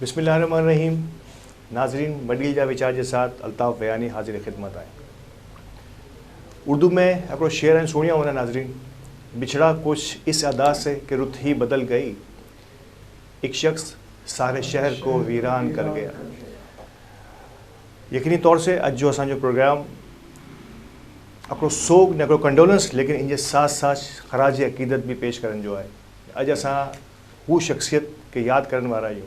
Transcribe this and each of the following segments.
बिस्मिल्लाहिर्रहमानिर्रहीम। नाजरीन, मडील जा विचार के साथ अल्ताफ़ बयानी हाजिर खिदमत आए। उर्दू में अपनो शेर हैं सुनिया होना नाजरीन। बिछड़ा कुछ इस अदा से कि रुत ही बदल गई, एक शख्स सारे शहर को वीरान कर गया। यकीनी तौर से अज जो असो प्रोग्राम अपनो सोग ने कंडोलेंस लेकिन इनके साथ साथ खराज अकीदत भी पेश करन जो है। अज असा वो शख्सियत के याद करने वाला आहियूं।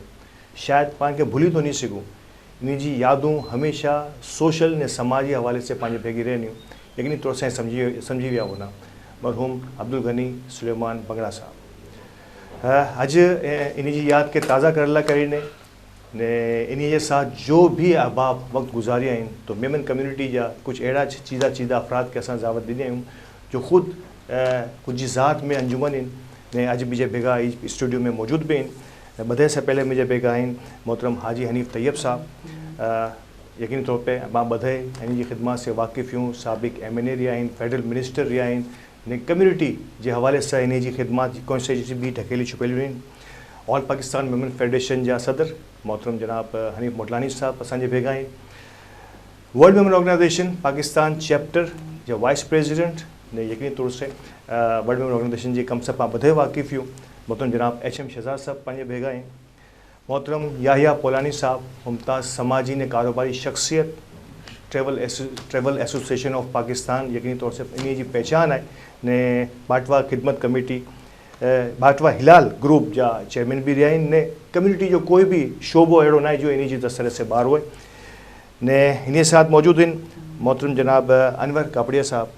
शायद पान के भूली तो नहीं सघूं। इन जी यादूं हमेशा सोशल ने समाजी हवाले से पाँच भेगी रहनियूं। यकीनी तौर से समझी विया होना मरहूम अब्दुल गनी सुलेमान बंगड़ा साहब। अज इन जी याद के ताज़ा करला करीने ने इन जे साथ जो भी अहबाब वक्त गुजारिया आहिनि तो मेमन कम्युनिटी जा कुछ अड़ा चीज़ा अफराद के असां दावत दी आहियूं जो ख़ुद कुछ ज़ात में अंजुमन इन ने अज मुझे बेगा स्टूडियो में मौजूद भी इन। बधे से पहले मुझे बेगा आइन मोहतरम हाजी हनीफ तैयब साहब। यकीनी तौर पर मां बधे इन जी खिदमत से वाकिफ़ हूँ। साबिक MNA रहा आइन, फेडरल मिनिस्टर रहा आइन, ने कम्युनिटी के हवाले से इन जी खिदमत कॉन्स्टिट्यूंसी भी ढकेली छुपेलियूं आहिनि। ऑल पाकिस्तान मेमन फेडरेशन जा सदर मोहतरम जनाब हनीफ मोटलानी साहब असांजे भेगा आहिनि। World Memon organisation Pakistan chapter जो वाइस प्रेसिडेंट ने यकीनी तौर से वर्ल्ड मेमन ऑर्गेनाइजेशन जी कम से पाँ बधे वाकिफ़ हूँ। मोहतरम जनाब HM शहजाद साहब पंहिंजे भेगा आहिनि। मोहतरम याहिया पोलानी साहब मुमताज़ समाजी ने कारोबारी शख्सियत ट्रेवल एसोसिएशन ऑफ पाकिस्तान यकीनी तौर से इन जी पहचान है ने बाटवा खिदमत कमेटी बाटवा हिलाल ग्रुप जा चेयरमैन भी रहा ने। कम्युनिटी जो कोई भी शोबो अड़ो ना जो इन जी दस्तरे से बाहर हुए ने। इन साथ मौजूद इन मोहतरम जनाब अनवर कापड़िया साहब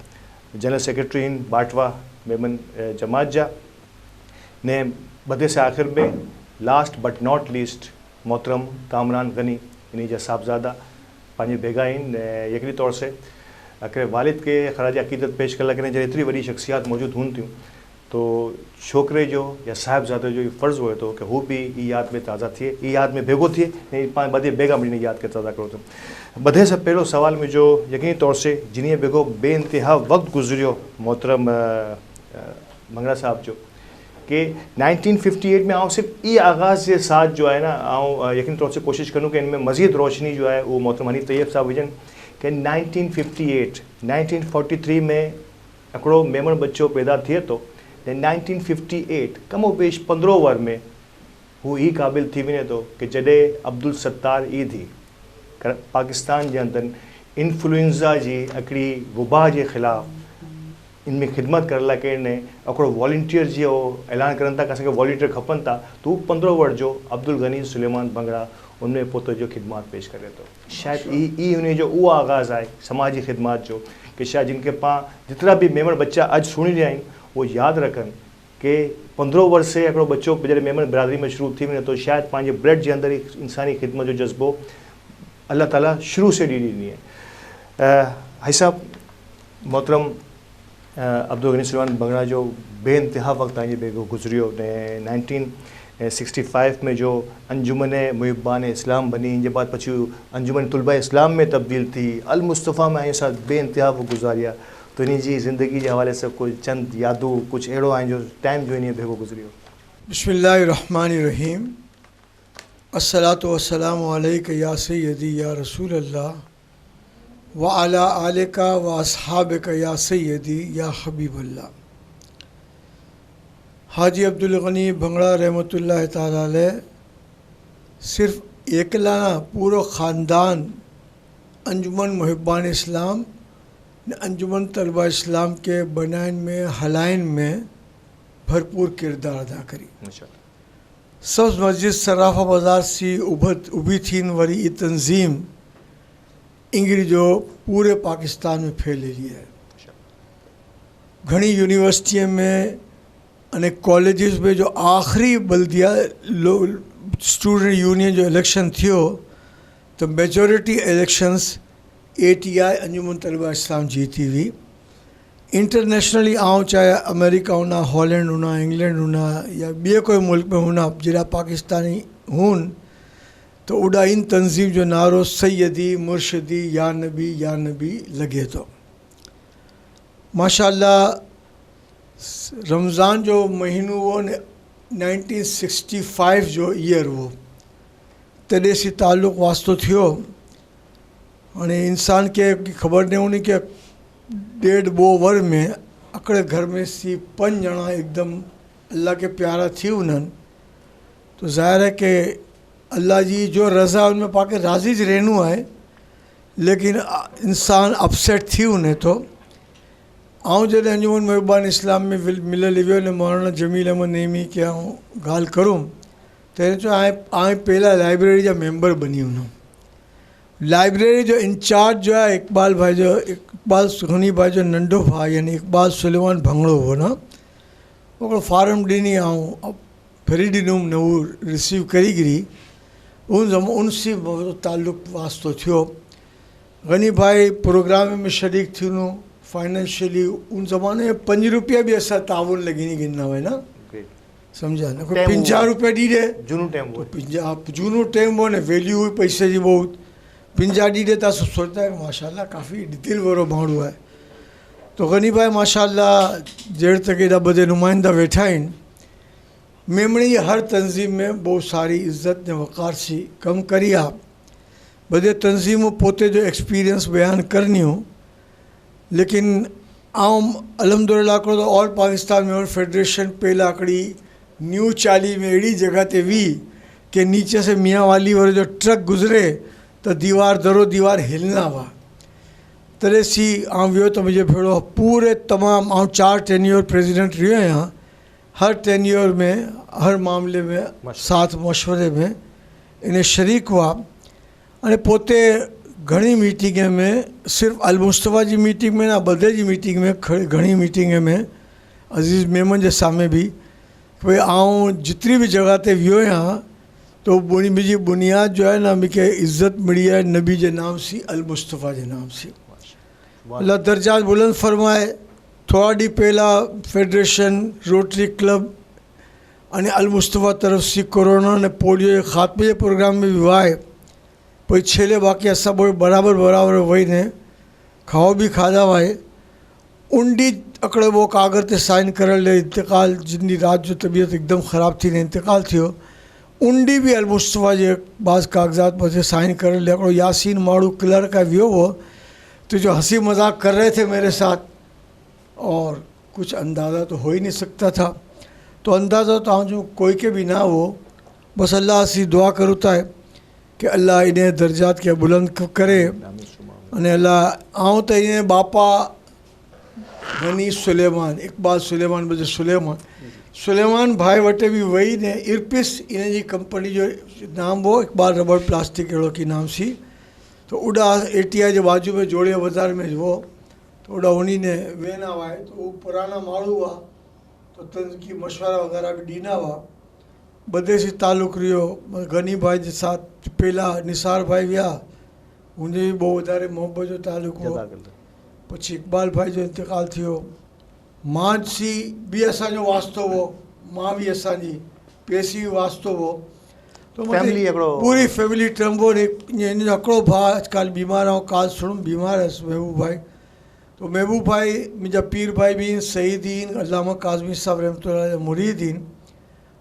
जनरल सेक्रेटरी इन बाटवा मेमन जमात जा ने। बदे से आखिर में लास्ट बट नॉट लीस्ट मोहतरम कामरान गनी इन जा साहबजादा पंहिंजे भेगा आहिनि। यकीनी तौर से आखिर वालिद के खराज अकीदत पेश कर करें जब एतरी वही शख्सियात मौजूद हूँ थियूं तो छोकरे जो या साहिबजादे जो फ़र्ज़ हुए तो कि वो भी ई याद में ताज़ा थिए, ई याद में भेगो थिए नहीं पाँच बदे बेगा मिली याद के ताज़ा करो। तो बधे से पहलो सवाल में जो यकीनी तौर से जिन्हें बेगो बेइंतहा वक्त गुजरियो मोहतरम मंगड़ा साहब जो कि 1958 में आऊँ सिर्फ ई आगाज़ के साथ जो है ना आऊँ यकीनी तौर से कोशिश करूँ कि इनमें मज़ीद रोशनी जो है वो मोहतरम हनीफ तैयब साहब विजन कि 1943 में हिकिड़ो मेमण बच्चो पैदा थिए तो 1958 कमो बेश 15 ओवर में वो ई क़ाबिल थी वञे थो कि जॾहिं अब्दुल सत्तार ईद ही पाकिस्तान जे अंदरि इन्फ्लुएंज़ा जी हिकिड़ी वबा के ख़िलाफ़ इनमें खिदमत कर लाइ कहिड़े हिकिड़ो वॉलंटियर जो ऐलान करनि था कि असांखे वॉलंटियर खपनि था तो 15 ओवर जो अब्दुल गनी सुलेमान बंगड़ा उनमें पोते जो खिदमत पेश करे तो शायद ई उन जो उहो आगाज़ है समाजी खिदमत जो कि शायद जिनके पाँ जितना भी मेमण बच्चा अज सुनी रहा आहिनि वो याद रखन कि 15 ओवर से हिकिड़ो बच्चो जॾहिं मेमण बिरादरी में शुरू थी वञे तो शायद पंहिंजे ब्लड जे अंदरि इंसानी खिदमत जो जज्बो अल्लाह ताला शुरू से ॾी ॾिनी है। भाई साहब मोहतरम अब्दुल गनी सुलेमान बंगड़ा जो बेइंतहा वक्त तव्हांजे बेगो गुज़रियो ने 1965 में जो अंजुमन मुहिबान इस्लाम बनी इन बाद पछी अंजुमन तुलबा इस्लाम में तब्दील थी अल मुस्तफ़ा में साथ बेइंतहा वो गुजारिया तो इन जी ज़िंदगी के हवाले से कोई चंद यादूं कुछ अड़ो आहिनि जो टाइम जो इन भेगो गुज़रियो। बिस्मिल्लाहिर्रहमानिर्रहीम। अस्सलातु वस्सलामु अलैका या सय्यदी या रसूल अल्लाह व अला आलिका व अस्हाबिका या सय्यदी या हबीबल्लाह। हाजी अब्दुल गनी भंगड़ा रहमतुल्लाह ताला अलैह सिर्फ एकला ना पूरो ख़ानदान अंजुमन मुहिबान इस्लाम अंजुमन तलबा इस्लाम के बनाइन में हलाइन में भरपूर किरदार अदा करी। सब्ज़ मस्जिद सराफा बाज़ार सी उभी थीन वरी ये तंज़ीम इंगरी जो पूरे पाकिस्तान में फैलेली है। घणी यूनिवर्सिटी में अने कॉलेजिस में जो आखिरी बल्दिया स्टूडेंट यूनियन जो इलेक्शन थियो तो मेजॉरिटी इलेक्शंस ATI अंजुमन तलबा इस्लाम जीती हुई। इंटरनेशनली आऊँ चाहे अमेरिका होना, हॉलैंड होना, इंग्लैंड होना या बे कोई मुल्क में होना जरा पाकिस्तानी हून तो उड़ा इन तंजीम जो नारो सैयदी मुर्शदी या नबी लगे तो माशाल्लाह। रमज़ान जो महीनो वो 1965 जो ईयर वो तॾहिं ताल्लुक़ वास्तो थियो। हाणे इंसान खे ख़बर न हुई कि 1.5-2 वर में अकड़े घर में 5 ॼणा एकदम अल्लाह के प्यारा थी वञनि, तो ज़ाहिर है कि अल्लाह जी जो रज़ा उनमें पाके राज़ी ज रहणो आहे, लेकिन इंसान अपसेट थी वञे थो। ऐं जॾहिं अंजुमन महबूबान इस्लाम में मिलियल वियो न मौलाना जमील अहमद नेमी खे ॻाल्हि करूं त हिन चयो हाणे पहिला लाइब्रेरी जा मेंबर बनी वञो। लाइब्रेरी जो इंचार्ज जो आहे इकबाल गनी भाई जो नंढो भाउ यानी इकबाल सुलेमान भंगड़ो हो न, हिकिड़ो फार्म ॾिनी ऐं फिरी ॾिनुमि न उहो रिसीव करी गिरी उनसी ताल्लुक़ वास्तो थियो। गनी भाई प्रोग्राम में शरीक थियूं फाइनेंशियली उन ज़माने में 5 रुपया भी असां ताउन लॻी गिनना हुआ ना, समझा न, कोई 50 रुपया ॾी ॾे जूनू टाइम जूनू टाइम हो न, वैल्यू हुई पैसे जी बहुत। 50 ॾी ॾे त असां सोचता है माशाल्लाह काफ़ी दिल वारो माण्हू आहे। तो गनी भाई माशाल्लाह जेड़ तक एॾा बधे नुमाइंदा वेठा आहिनि। मेमणी हर तंज़ीम में बहुत सारी इज़्ज़त ने वक़ार सी कम करी आहे। बधे तंज़ीमूं पोते जो एक्सपीरियंस बयान करनियूं, लेकिन अल्हम्दुलिल्लाह हिकिड़ो त ऑल पाकिस्तान मेमन फेडरेशन पहला हिकिड़ी न्यू चाली में अहिड़ी जगह ते हुई कि नीचे से मियाँ वाली वारो जो ट्रक गुज़रे तो दीवार दरो दीवार हिलना हुआ। तॾहिं सी वियो त मुंहिंजे भेड़ो पूरे तमामु 4 टेन्योर प्रेसिडेंट रहियो आहियां। हर टेन्योर में हर मामले में साथ मशवरे में इन शरीक हुआ। अने पोते घणी मीटिंग में सिर्फ़ अलमुस्तफ़ा जी मीटिंग में ना, बदे जी मीटिंग में घणी मीटिंग में अज़ीज़ मेमन जे सामने भी भाई जितनी भी जगह ते वियो आहियां तो मुंहिंजी बुनियाद जो है ना मूंखे इज़्ज़त मिली है नबी के नाम सी, अलमुस्तफ़ा के नाम सी। अल्लाह दर्जात बुलंद फरमाए। थोड़ा डी पहला फेडरेशन रोटरी क्लब अने अलमुस्तफ़ा तरफ से कोरोना ने पोलियो के खात्मे के प्रोग्राम में भी वाए पोइ छेले बाकी असां बराबर वही ने खाओ भी खाधा वाए। उंडी अकड़े वो कागर ते साइन करण ले इंतकाल, जिंदी रात जो तबीयत एकदम ख़राब थी ने इंतकाल थियो। उंडी भी अलमुस्तफ़ा जे बाज़ कागजात पर साइन करण ले हिकिड़ो यासीन माड़ू क्लर्क का वियो हो, तो जो हंसी मजाक कर रहे थे मेरे साथ और कुछ अंदाज़ा तो हो ही नहीं सकता था। तो अंदाज़ा तो जो कोई के भी ना हो, बस अल्लाह से दुआ करूता है कि अल्लाह इन्हें दर्जात के बुलंद करे। अने अल्लाह तो इन्हें बापा गनी सुलेमान इकबाल सुलेमान बजे सुलेमान भाई वटे भी वही ने इरपिस इन्हें जी कंपनी जो नाम वो इकबाल रबड़ प्लास्टिक अड़ो की नाम सी। तो उड़ा ATI के बाजू में जोड़िया बाज़ार में वो तो उड़ा उन्हीं ने वेना हुआ है। तो वो पुराना माड़ू हुआ तो तंज़ की मशवरा वगैरह भी डीना हुआ। बदे से ताल्लुक़ रियो गनी भाई के साथ पहला निसार भाई विया, उनसे भी बहुत वारे मोहब्बत जो ताल्लुक़ हो। पछी इकबाल भाई जो इंतकाल थियो। मां सी भी असांजो वास्तो हो, मां भी असांजी पेसी भी वास्तो हो। तो पूरी फैमिली ट्रम्बो ने इन हिकिड़ो भाउ अॼुकल्ह बीमार ऐं काल सुणुम बीमार है महबूब भाई। तो महबूब भाई मुंहिंजा पीर भाई भी सईदीन अल्लामा काज़मी साहब रहमतुल्लाह जा मुरीदीन,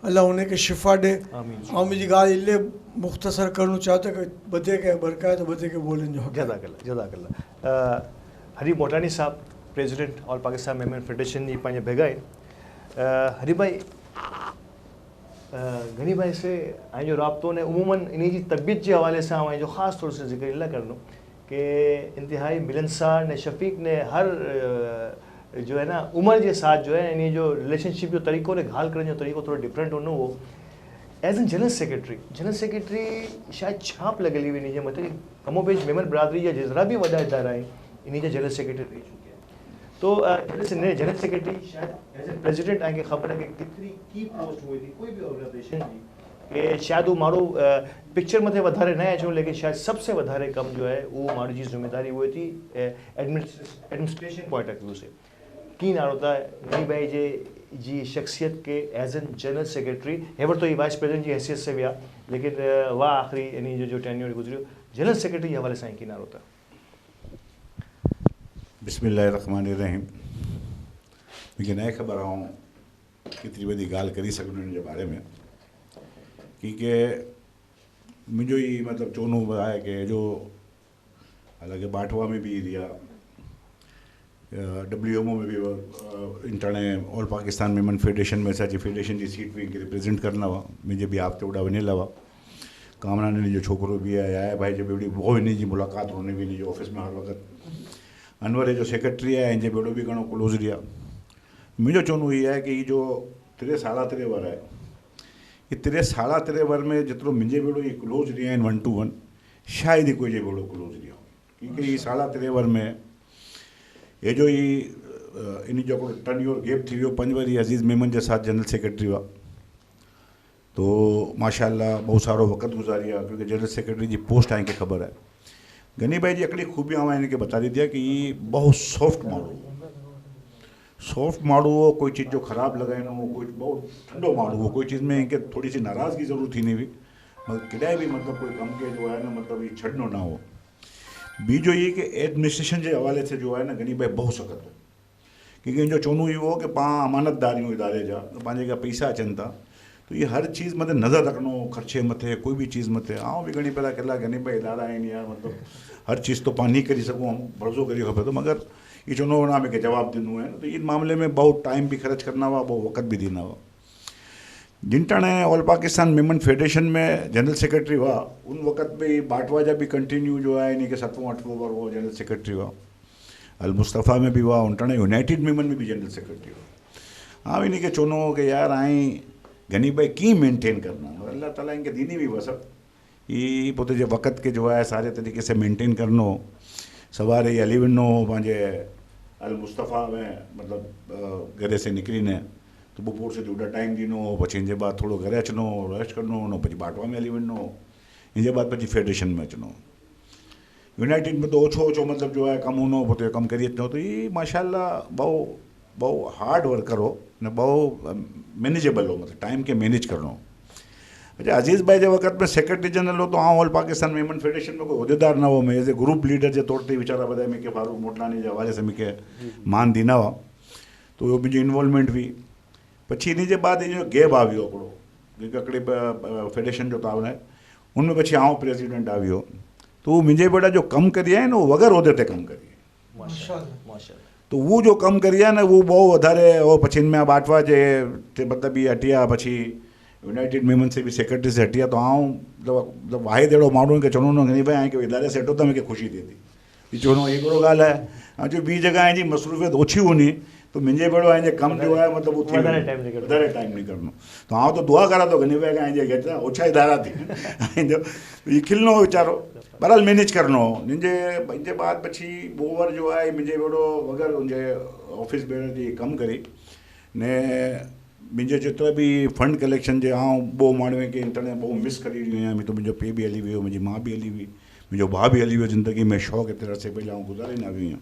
अल्लाह उनखे शिफ़ा ॾे। ऐं मुंहिंजी ॻाल्हि इले मुख़्तसर करणु चाहतो कि बधे खे बरकाए तो बधे खे बोलनि जो जज़ाकल्लाह। हरी मोटानी साहब president all Pakistan Memon federation जी पंहिंजे भेगा आहिनि। हरी भाई गनी भाई से जो राब्तो ने उमूमन इन्हीं जी तबीयत के हवाले से जो ख़ास तौर से जिक्र इला करनो कि इंतहाई मिलनसार ने शफीक ने हर जो है ना उम्र के साथ जो है इन्हीं जो रिलेशनशिप जो तरीक़ो ने घाल करने जो तरीक़ो थोड़ा डिफरेंट होनो हो। एज एन जनरल सेक्रेटरी शायद छाप लगेली हुई इन्हीं मतलब कमो बेच मेमन बरादरी या जरा भी वॾा इदारा आहिनि इन्हीं जा जनरल सेक्रेटरी रही चुके हैं। तो जनरल सेक्रेटरी शायद एज ए प्रेसिडेंट आगे ख़बर है कि कितनी की पोस्ट हुई थी कोई भी ऑर्गेनाइजेशन की कि शायद वो माण्हू पिक्चर मथे वधारे न अचूं, लेकिन शायद सबसे वधारे कम जो है वो माण्हू जी जिम्मेदारी हुई थी एडमिनिस्ट्रेशन पॉइंट ऑफ व्यू से। की नारो था गनी भाई जी शख्सियत के एज एन जनरल सेक्रेटरी हेवर तो ये वाइस प्रेसिडेंट की हैसियत से विया, लेकिन वाह आखिरी यानी जो टेन्योर गुजरियो जनरल सेक्रेटरी के हवाले से की नारो था। बिस्मिल्लाहिर्रहमानिर्रहीम। मूंखे न ख़बर केतिरी वॾी ॻाल्हि करे सघंदुमि हिन जे बारे में की मुझो ही मतलब चोनो है कि जो हालांकि बाटवा में भी दिया WMO में भी इंटरने ऑल पाकिस्तान मेमन फेडरेशन में असांजी फेडरेशन जी सीट भी रिप्रेजेंट करना हुआ मुझे भी आप उड़ा वञेला हुआ कामरान जो छोकरो भी है भाई जो बेड़ी वो इन जी मुलाकात होने भी इन ऑफिस में हर वक्त अनवर जो सेक्रेटरी है इन बेड़ो भी घणो क्लोज रहा मुझो चवणो ये है कि ये जो 3 वर है ये 3 वर में जितरो मुझे बेड़ो ये क्लोज रहा 1 to 1 शायद ही कोई जे बेड़ो क्लोज रहा क्योंकि ये 3.5 वर में ये जो इन जो टर्न योर गैप थी 5 वरी अज़ीज़ मेमन के साथ जनरल सेक्रेटरी हुआ तो माशाल्लाह बहुत सारो वक्त गुजारिया क्योंकि जनरल सेक्रेटरी की पोस्ट आए ख़बर है गनी भाई जी अकड़ी खूबियाँ मैं इनके बता दी थी कि ये बहुत सॉफ्ट माण्हू हो कोई चीज़ जो ख़राब लगाइनो हो कोई बहुत ठंडो माण्हू हो कोई चीज़ में इनके थोड़ी सी नाराज़गी ज़रूर थी नहीं हुई मगर कॾहिं भी मतलब कोई कम के जो है ना मतलब ये छड़नो ना हो बीजो ये कि एडमिनिस्ट्रेशन के हवाले से जो है ना गनी भाई बहुत सख़्त हो क्योंकि इन जो चवणो इहो हो कि पाण अमानतदार आहियूं इदारे जा पंहिंजे खां पैसा अचनि था तो ये हर चीज़ मतलब नज़र रखनो खर्चे मथे कोई भी चीज़ मथे आऊँ भी घणी पहला किला गनी भाई इदारा आहिनि यार मतलब हर चीज़ तो पाण नहीं करी सकूँ भरोसो करी खपे तो मगर ये चवणो ना मूंखे जवाब ॾिनो है तो इन मामले में बहुत टाइम भी ख़र्च करना हुआ बहुत वक़्त भी ॾिना हुआ जिन टाणे ऑल पाकिस्तान मेमन फेडरेशन में जनरल सेक्रेटरी हुआ उन वक़्त भी बाटवा जा भी कंटिन्यू जो है इन्हीं के 7वां 8वां बार वो जनरल सेक्रेटरी हुआ अल मुस्तफ़ा में भी हुआ उन टाणे यूनाइटेड मेमन में भी जनरल सेक्रेटरी हुआ हाँ इन्हीं के चवणो कि यार आई गनी भाई की मेंटेन करना और अल्लाह ताला इनके दीनी भी वसब ये पोते जो वक़्त के जो है सारे तरीके से मेंटेन करनो सवारे ही हली वञो पंहिंजे अल मुस्तफ़ा में मतलब घरे से निकिरी ने तो बपोर से ॾोढा टाइम ॾिनो पछी इन बाद थोड़ो घरे अचनो रेस्ट करनो न पछी बाटवा में हली वञो इन बाद पछी फेडरेशन में अचनो यूनाइटेड में तो ओछो मतलब जो है कम हूंदो पोइ कम करी अचनो तो ये माशाल्लाह बहु हार्ड वर्कर हो न बहु मैनेजेबल हो मतलब टाइम के मैनेज करनो अच्छा अजीज़ भाई के वक़्त में सेक्रेटरी जनरल हो तो हाँ ऑल पाकिस्तान मेमन फेडरेशन में कोई उहदेदार न हो मैं एज ए ग्रुप लीडर के तौर पर वीचारा ॿुधाए मूंखे फारूक मोटलानी के हवाले से मूंखे मान ॾिना हुआ तो वो मुझे इन्वॉल्वमेंट हुई पछी इन जे बाद इन गैप आ वियो हिकिड़ो हिकिड़े फेडरेशन जो तावन है उनमें पछी आउं प्रेसिडेंट आ वियो तो वो मुंहिंजे बेटा जो कम करी आहे न वो वग़ैरह उहदे ते कम करी तो वो जो कम करी आहे न वो बहुत वधारे वो पछी इनमें बाटवा जे मतलब ये हटिया पछी यूनाइटेड मेमन से भी सेक्रेटरी से हटिया तो आऊँ मतलब वाहिद अहिड़ो माण्हू खे चवणो न भाई ऐं इदारे से हटो त मूंखे ख़ुशी थिए थी चवणो हिकिड़ो ॻाल्हि आहे ऐं जो ॿी जॻह जी मसरूफ़ियत ओछी हूंदी तो मुंहिंजे भेड़ो ऐं कम जो है मतलब वधारे टाइम नहीं करनो तो हाँ तो दुआ करा तो गनी भाई ऐं ओछा इदारा थी जो ये खिलनो वीचारो बहरहाल मैनेज करनो इनजे बाद पछी बोवर जो है मुंहिंजे भेड़ो वग़ैरह उनजे ऑफिस भेड़ जी कम करी ने मुंहिंजे जेतिरा भी फंड कलेक्शन जे आऊं ॿ माण्हू खे इंटरनेट बहुत मिस करी रही आहियां तो मुंहिंजो पीउ बि हली वियो मुंहिंजी माउ बि हली हुई मुंहिंजो भाउ बि हली वियो ज़िंदगी में शौक़ु एतिरे अरसे पहले आऊं गुज़ारे न वियो आहियां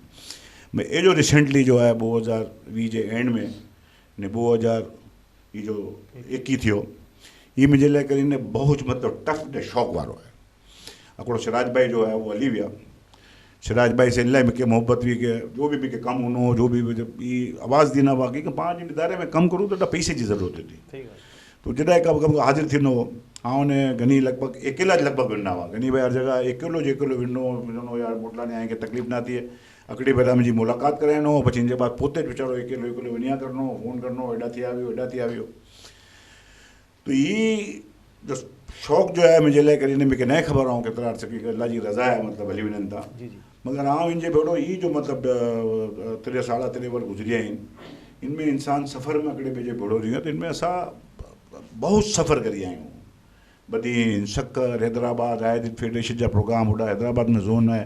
मैं ये जो रिसेंटली जो है 2020 जे एंड में ने 2000 जो 21 थियो ये मुझे लाइ करे ने बहुत मतलब टफ ने शौक़ वारो है हिकिड़ो सिराज भाई जो है वो हली विया सिराज भाई से इलाही मूंखे मोहब्बत हुई कि जो भी मूंखे कमु हूंदो जो भी ये आवाज़ ॾिना हुआ कि पाण जिन इदारे में कमु करूँ तो पैसे की ज़रूरत थी तो जॾहिं कब हाज़िर थींदो हाँ उन्हें गनी लगभग अकेला लगभग विना हुआ गनी भाई हर जगह अकेलो विनो यार मोटलानी आए कि तकलीफ़ ना थिए अकड़ी बेटा मुझी मुलाकात कराइनो पछी इन बाद पोते वीचारो अकेलो वनिया करनो फोन करनो एडा थी आवियो तो ये जो शौक़ जो है मुझे लाइ करे मूंखे न ख़बर आऊं केतिरा अर्से की अल्लाह जी रज़ा है मतलब हली वञनि था मगर आऊं इनजे भेड़ो ये जो मतलब 3.5 वर गुज़रिया आहिनि इनमें इंसान सफ़र में अकड़े ॿिए जे भेड़ो रहियो तो इनमें असां बहुत सफ़र करी आहियूं बदीन शक्कर हैदराबाद रायदीद फेडरेशन जा प्रोग्राम होॾा हैदराबाद में ज़ोन है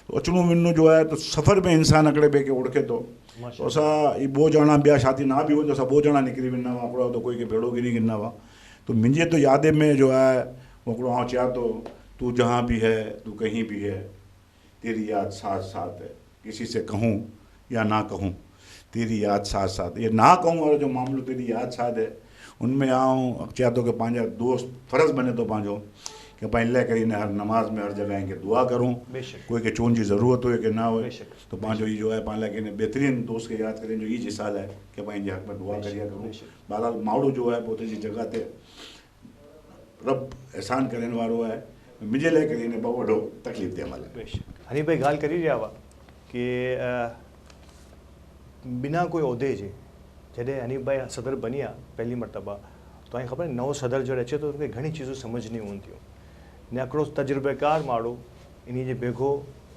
तो अचणो वञणो जो है तो सफ़र में इंसान अकड़े ॿिए खे ओळखे थो तो असां ये 2 ॼणा ॿिया शादी ना भी हो तो असां 2 ॼणा निकिरी वेंदा हुआ हिकिड़ो तो कोई के भेड़ो गिरी गिरना हुआ तो मुझे तो यादे में जो है हिकिड़ो आउं चया तो तू जहाँ भी है तू कहीं भी है तेरी याद साथ साथ है किसी से कहूँ या ना कहूँ तेरी याद साथ साथ ये ना कहूँ वालो जो मामलो तेरी याद साथ है उनमें आऊँ चया तो कि पंहिंजा दोस्त फ़र्ज़ बने तो पंहिंजो कि पाण लाइ करे हर नमाज में हर जगह इनके दुआ करूँ कोई के चोन की ज़रूरत हो कि ना हो तो पंहिंजो ये जो है पाण लाइ कंहिं बेहतरीन दोस्त के याद करें जो ये जिसाल है कि पंहिंजे हक़ में दुआ करिया करूँ बहरहाल मावड़ो जो है पोते जी जगह ते रब एहसान करण वारो है मुझे लाइ करे इन बहुत वॾो तकलीफ़ थिए महिल बेशक हनी भाई ॻाल्हि करी रहिया हुआ कि बिना कोई उहिदे जे जॾहिं हनी भाई सदर बनी आहे पहली मरतबा तव्हांखे ख़बर आहे नओं सदर जॾहिं अचे थो उनखे घणी चीज़ूं सम्झणी हूंदियूं न हिकिड़ो तजुर्बेकार माण्हू इन जे बेघो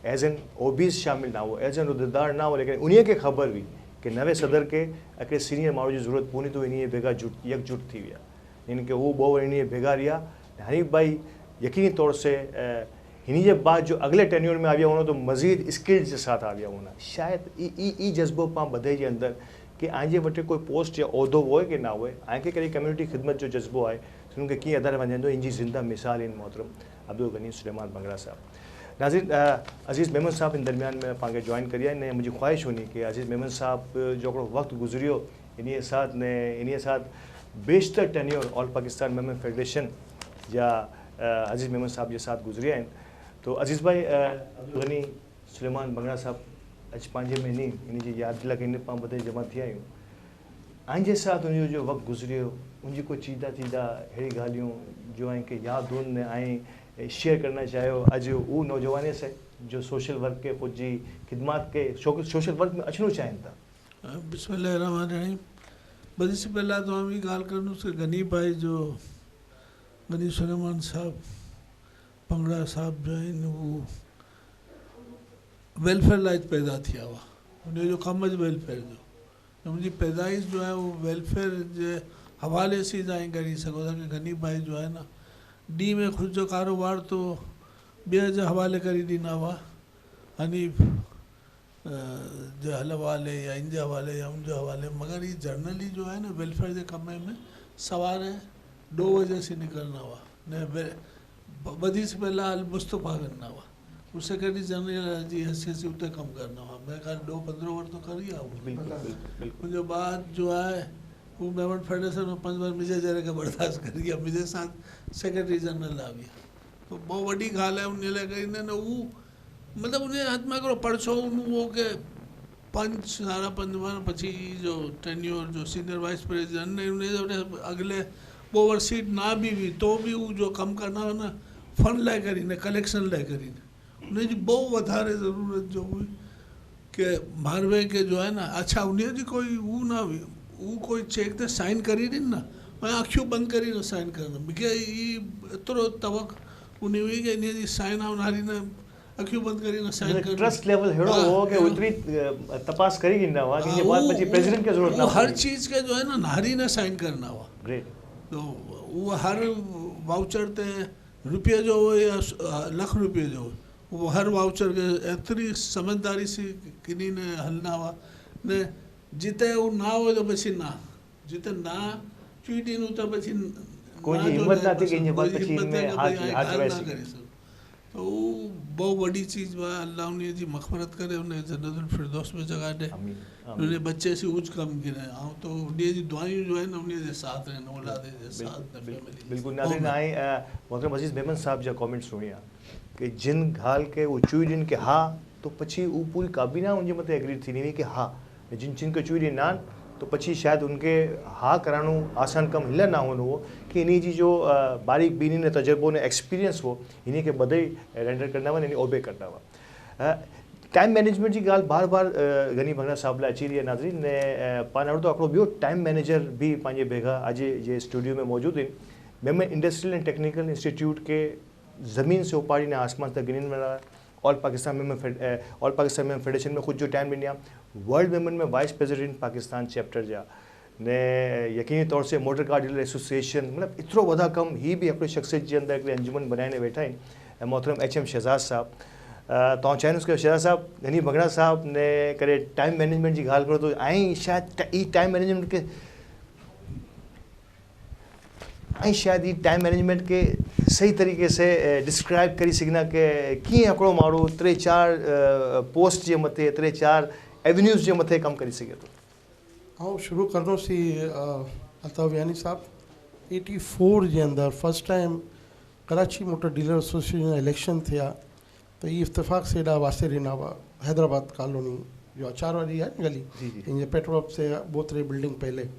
एज़ एन ओबीस शामिल ना हो एज़ एन उहिदेदार ना हो लेकिन उन्हीअ खे ख़बर हुई कि नवे सदर खे हिकिड़े सीनियर माण्हू जी ज़रूरत पवंदी तो इन बेघा यकजुट थी विया इन खे उहो ॿ इन बेघा रहिया हनी भाई यकीनी तौर से इन्हीं के बाद जो अगले टेन्योर में आ गया होना तो मज़ीद स्किल्स के साथ आ गया होना शायद ई जज्बो पाँ बधे जे अंदर कि आंजे वटे कोई पोस्ट या उहदो होए कि ना होए आंखे करी कम्युनिटी ख़िदमत जो जज्बो है उनके कीअं अदारे वञे थो इन जी ज़िंदा मिसाल इन मोहतरम अब्दुल गनी सुलेमान भंगड़ा साहब नाज़रीन अज़ीज़ मेमन साहब इन दरमियान में पाँच ज्वाइन करिया ने मुझी ख्वाहिश होनी कि अज़ीज़ मेमन साहब जो हिकिड़ो वक्त गुजरियो इन साथ बेशतर tenure all Pakistan Memon federation या अज़ीज़ मेमन साहब के साथ गुजरिया आहिनि तो अज़ीज़ भाई अब्दुल गनी सुलेमान भंगड़ा साहब अज पंहिंजे में इन जी यादि दिला इन पां बधे जमा थिया आहियूं आंजे साथ उन जो वक्त गुजरियो उनजी कोई चीदा चीदा अहिड़ी ॻाल्हियूं जो आहिनि यादि उन ऐं शेयर करना चाहियो अॼु उहो नौजवान से जो सोशल वर्क के पुजी खिदमत के सोशल वर्क में अचना चाहिनि था बिस्मिल्लाहिर्रहमानिर्रहीम बदी से पहला तो हम ये गाल करनू से गनी भाई जो गनी सुलेमान साहब भंगड़ा साहब जो है वो वेलफेयर लाइ पैदा थिया हुआ उन जो कम वेलफेयर जो मुंहिंजी पैदाइश जो है वो वेलफेयर जे हवाले से तव्हां करी सघो था कि गनी भाई जो है ना डी में ख़ुदि जो कारोबार तो ॿिए जे हवाले करे ॾिना हुआ हनीफ जे हवाले या इन जे हवाले या उन जे हवाले मगर ये जर्नली जो है ना वेलफेयर के कम में सवारे 2 वजह से निकलना हुआ न बदी से पहला अल मुस्तफ़ा करना हुआ उस सेक्रेटरी जनरल जी हैसियत से उतने कम करना हुआ मैं कहा 2-15 वर्ष तो कर ही आऊँ मुझे बाद जो है वो मेमन फेडरेशन में 5 बार मुझे जरा के बर्दाश्त कर गया मुझे साथ सेक्रेटरी जनरल आ गया तो बहुत बड़ी गाल है उन्हें लगे इन्हें वो मतलब उन्हें हाथ में करो परसों वो के 5 बार पची जो टेन्योर जो सीनियर वाइस प्रेसिडेंट ने उन्हें अगले ओवरसीट ना भी हुई तो भी वो जो कम करना हो ना फंड लाइ करी ने कलेक्शन लाइ करी ने उन्हें जी बहुत वधारे ज़रूरत जो हुई कि मारवे के जो है ना अच्छा उन्हें जी कोई वो ना हुई वो कोई चेक ते साइन करी ॾिन ना मैं अखियूं बंदि करी न साइन करना मूंखे एतिरो तवक उन्हें हुई कि इन जी साइन आहे उन्हारी न अखियूं बंदि करी न साइन कर ट्रस्ट लेवल हेड़ो हो कि उतनी तपास करी ॾींदा हुआ कि ये बात बची प्रेसिडेंट के जरूरत ना हर चीज़ के जो है ना नारी ने साइन करना हुआ ग्रेट तो वो हर वाउचर ते रुपये जो हो या लाख रुपये जो हो वो हर वाउचर के एतरी समझदारी से किन्हीं ने हलना हुआ ने जिते वो ना हो तो बची ना जिते ना चुईटी नु तो बची कोई हिम्मत ना थी कि इन बात बची में हाथ वैसे करे सो तो वो बहुत बड़ी चीज़ बा अल्लाह उन्हें जी मग़फ़िरत करे उन्हें जन्नतुल फिरदौस में जगह दे उन्हें बच्चे से उच्च कम गिरे आओ तो उन्हें जी दुआएं जो है ना उन्हें जे साथ रहने औलाद जे साथ फैमिली बिल्कुल नाज़रीन आए मोहतरम अज़ीज़ मेमन साहब जा कमेंट सुनिया कि जिन गाल के वो चुई ॾिन कि हा तो पछी वो पूरी काबीना उनके मथे एग्री थी नहीं कि हा जिन के चुई ॾिना तो पछी शायद उनके हा करानो आसान कम हिल ना होनो हो कि इन्हीं जी जो बारीक बीनी ने तजर्बो ने एक्सपीरियंस हो इन्हीं के बदई रेंडर करना हुआ इन्हीं ओबे करना हुआ टाइम मैनेजमेंट की गाल बार बार गनी भंगड़ा साहब लाइ अची रही है नाज़रीन ने पाण तो हिकिड़ो ॿियो टाइम मैनेजर भी पंहिंजे बेघा अॼु जे स्टूडियो में मौजूद आहिनि Memon industrial and technical institute के ज़मीन से उपाड़ी ने आसमान तक गिननि वारा ऑल पाकिस्तान मेमन फेडरेशन में खुद जो टाइम ॾिनी आहे वर्ल्ड मेमन में वाइस प्रेसिडेंट पाकिस्तान चैप्टर जा ने यकीनी तौर से मोटर कार डीलर एसोसिएशन मतलब एतिरो वॾा कम ही भी अपनी शख्सियत के अंदर हिकिड़ी अंजुमन बनाए वेठा आहिनि मोहतरम HM शहजाद साहब तव्हां चाहींदुसि कि शहजाद साहब गनी भंगड़ा साहब ने करे टाइम मैनेजमेंट की ॻाल्हि करो तो ऐं शायद टाइम मैनेजमेंट के शायद ये टाइम मैनेजमेंट के सही तरीके से डिस्क्राइब करी सघंदा कि कीअं हिकिड़ो माण्हू 3-4 पोस्ट जे मथे 3-4 एवेन्यूज़ जे मथे कमु करे सघे थो हाँ शुरू कंदुसि अल्ताफ़ यानी साहब 84 जे अंदरि first time Karachi motor dealer association election थिया तो ये इत्तेफाक से एॾा वास्ते ॾिना हुआ हैदराबाद कॉलोनी जो आचार वाली है न गली इन पेट्रोल पंप से बोतरे बिल्डिंग पहले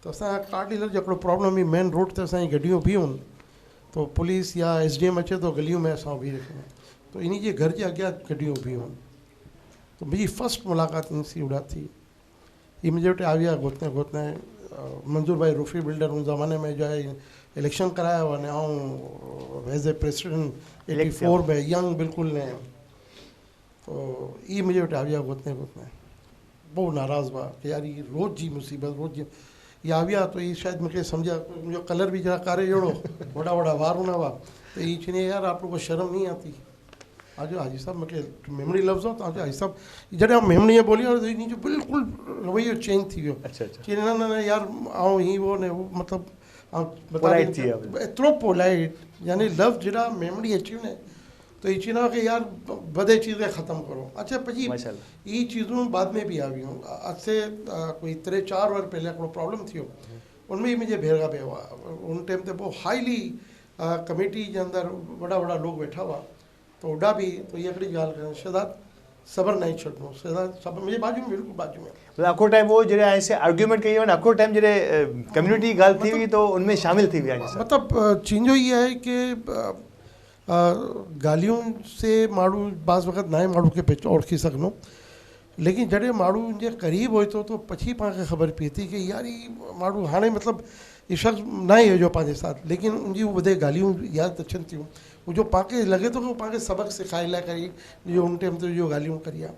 तो असां कार डीलर जो हिकिड़ो प्रॉब्लम हुई मेन रोड ते असांजी गाॾियूं बीहूं तो पुलिस या SDM अचे तो गलियूं में असां बीह रखूं तो इन्हीं जे घर जे अॻियां गड्डियूं बीहूं तो मुंहिंजी फर्स्ट मुलाक़ात इनसी उड़ा थी ये मुझे वटि आया गोतने गोतने मंजूर भाई रूफी बिल्डर उन ज़माने में जो है इलेक्शन कराया हुआ ने आऊँ एज ए प्रेसिडेंट 84 में यंग बिल्कुल ने तो ये मुझे वटि आया गोतने गोतने बहुत नाराज़ हुआ कि यार ये रोज़ जी मुसीबत रोज़ जी ये आया तो ये शायद मूंखे सम्झा मुझे कलर भी जरा कारे जहिड़ो वॾा वॾा वार हुन हुआ तो ये चीनी यार आप लोग को शर्म नहीं आती आज हाजी साहब मूंखे मेमणी लफ़्ज़ हो तव्हांजो हाजी साहब जॾहिं मेमणीअ ॿोली तो इन जो बिल्कुलु रवैयो चेंज थी वियो अच्छा अच्छा चई न न न यार आऊं ही वो ने मतिलबु Polite थी विया। एतिरो पोलाइट यानी लफ़्ज़ जहिड़ा मेमणी अची वञे तो ये चीना कि यार बदे चीज़ें ख़त्म करो अच्छा पची माशाल्लाह। ये चीज़ों बाद में भी आ हुई आज से कोई 3-4 वर पहले हिकिड़ो प्रॉब्लम थियो उनमें ही मुंहिंजे भेगा पियो हुआ उन टाइम ते बहुत हाईली कमेटी के अंदर वड़ा वड़ा लोग बैठा हुआ तो ओॾा बि तो ये हिकिड़ी ॻाल्हि करणु शहज़ाद सबर नहीं छॾिणो शहज़ाद सबर मुंहिंजे बाजू में बिल्कुलु बाजू में मतलब अखो टाइम वो जॾहिं ऐसे आर्ग्यूमेंट कई वञे अखो टाइम जॾहिं कम्युनिटी ॻाल्हि थी हुई तो उनमें शामिल थी विया मतलब चीज़ो ये है कि गालियों से माण्हू बाज़ वक़्त नए माण्हू खे पहचान ओळखी सघंदो लेकिन जॾहिं माण्हू जे क़रीब हुए तो पछी पाण खे ख़बर पई थी कि यार ये माण्हू हाणे मतिलबु ये शख़्स न आहे हुयो पंहिंजे साथ लेकिन उनजी ॿुधे ॻाल्हियूं यादि अचनि थियूं वो जो पाण खे लॻे थो कि पाण खे सबक़ सिखाए लाइ करे जो उन टाइम ते जो ॻाल्हियूं करी आहे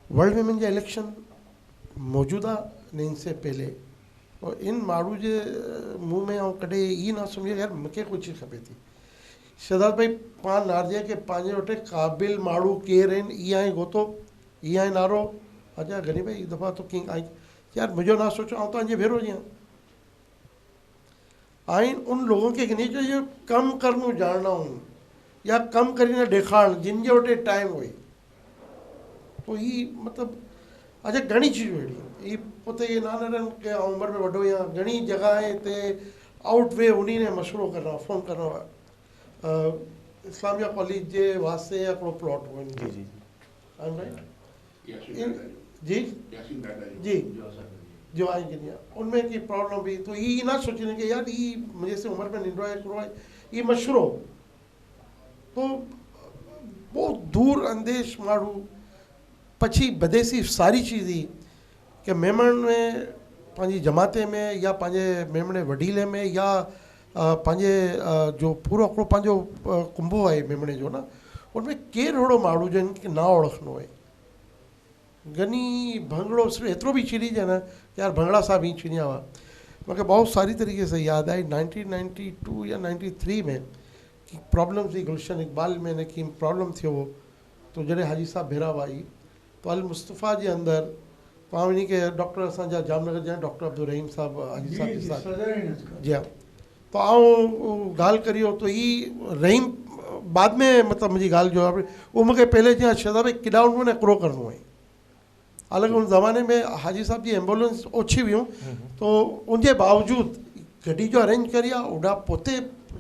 वर्ल्ड विमेन जा इलेक्शन मौजूदा ने इनसे पहले और इन माण्हू जे मुंहं में ऐं कॾहिं ई न सम्झे यार मूंखे कुझु चीज़ खपे थी शहज़ाद भाई पाण नारजे के पंहिंजे वटि क़ाबिल माण्हू केरु आहिनि इहा आहे गोतो इहा आहे नारो अच्छा घणी भाई ही दफ़ा तो किंग आई यार मुझे ना सोचो आऊं तव्हांजे भेरो जियां आइन उन लोगों के गिने जो कम करनो जानना हूँ या कम करीने ॾेखारण जिन जे वटि टाइम हुए तो ही मतलब अच्छा घणी चीज़ूं अहिड़ी ही पोते ये नानरनि के उमिरि में वॾो या घणी जॻह ते आउट वे उन्हीं ने मशवरो करणो फ़ोन करणो इस्लामिया कॉलेज जे वास्ते हिकिड़ो प्लॉट हुओ जी जी जी जी जो आई गिनिया उनमें की प्रॉब्लम भी तो ये ना सोचने कि यार ये मुझे से उम्र में निंडो है करो है ये मशरो तो बहुत दूर अंदेश मारू पछी बदेसी सारी चीज़ ही कि मेमण में पंहिंजी जमाते में या पंहिंजे मेमणे वडीले में या पंहिंजे जो पूरो हिकिड़ो पंहिंजो कुंभो आहे मेमणे जो न उनमें केरु अहिड़ो माण्हू जिनखे ना ओळखणो आहे गनी भंगड़ो सिर्फ एतिरो भी चिड़ी जाए ना यार भंगड़ा साहब ही चिड़िया हुआ मूंखे बहुत सारी तरीक़े से याद आई 1992 या 93 में कि प्रॉब्लम थी गुलशन इकबाल में ने की प्रॉब्लम थियो हो तो जॾहिं हाजी साहब भेरा आई तो अल मुस्तफ़ा जे अंदर पाण वञी के डॉक्टर असांजा जामनगर जा डॉक्टर अब्दुल रहीम साहब हाजी साहब के साथ जी हाँ तो आऊं ॻाल्हि करियो तो ही रहीम बाद में मतलब मुंहिंजी ॻाल्हि जो आहे उहो मूंखे पहले जीअं शहज़ाद भाई केॾा उन में हिकिड़ो करिणो आहे हालांकि उन ज़माने में हाजी साहब जी एम्बुलेंस ओछी हुयूं तो उनजे बावजूद गड्डी जो अरेंज करी आहे ओॾा पोते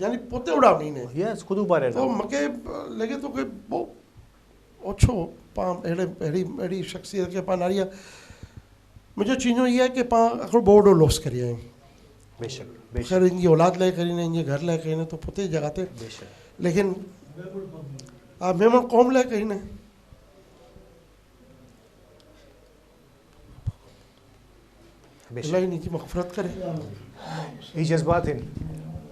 यानी पोते ओॾा वञी यस खुद ऊपर है तो मूंखे लॻे थो कि बहुत ओछो पाण अहिड़ी शख़्सियत खे पाण नारी मुंहिंजो चीज़ो इहा आहे कि पाण हिकिड़ो बोर्डो लॉस करी आहियूं बेशक खैर इनकी औलाद लाइ करीने इनके घर लाइ करीने तो पुते जगह ते बेशक लेकिन आप मेमण कौम लाइ करीने अल्लाह इनकी मग़फ़िरत करे ये जज्बात हैं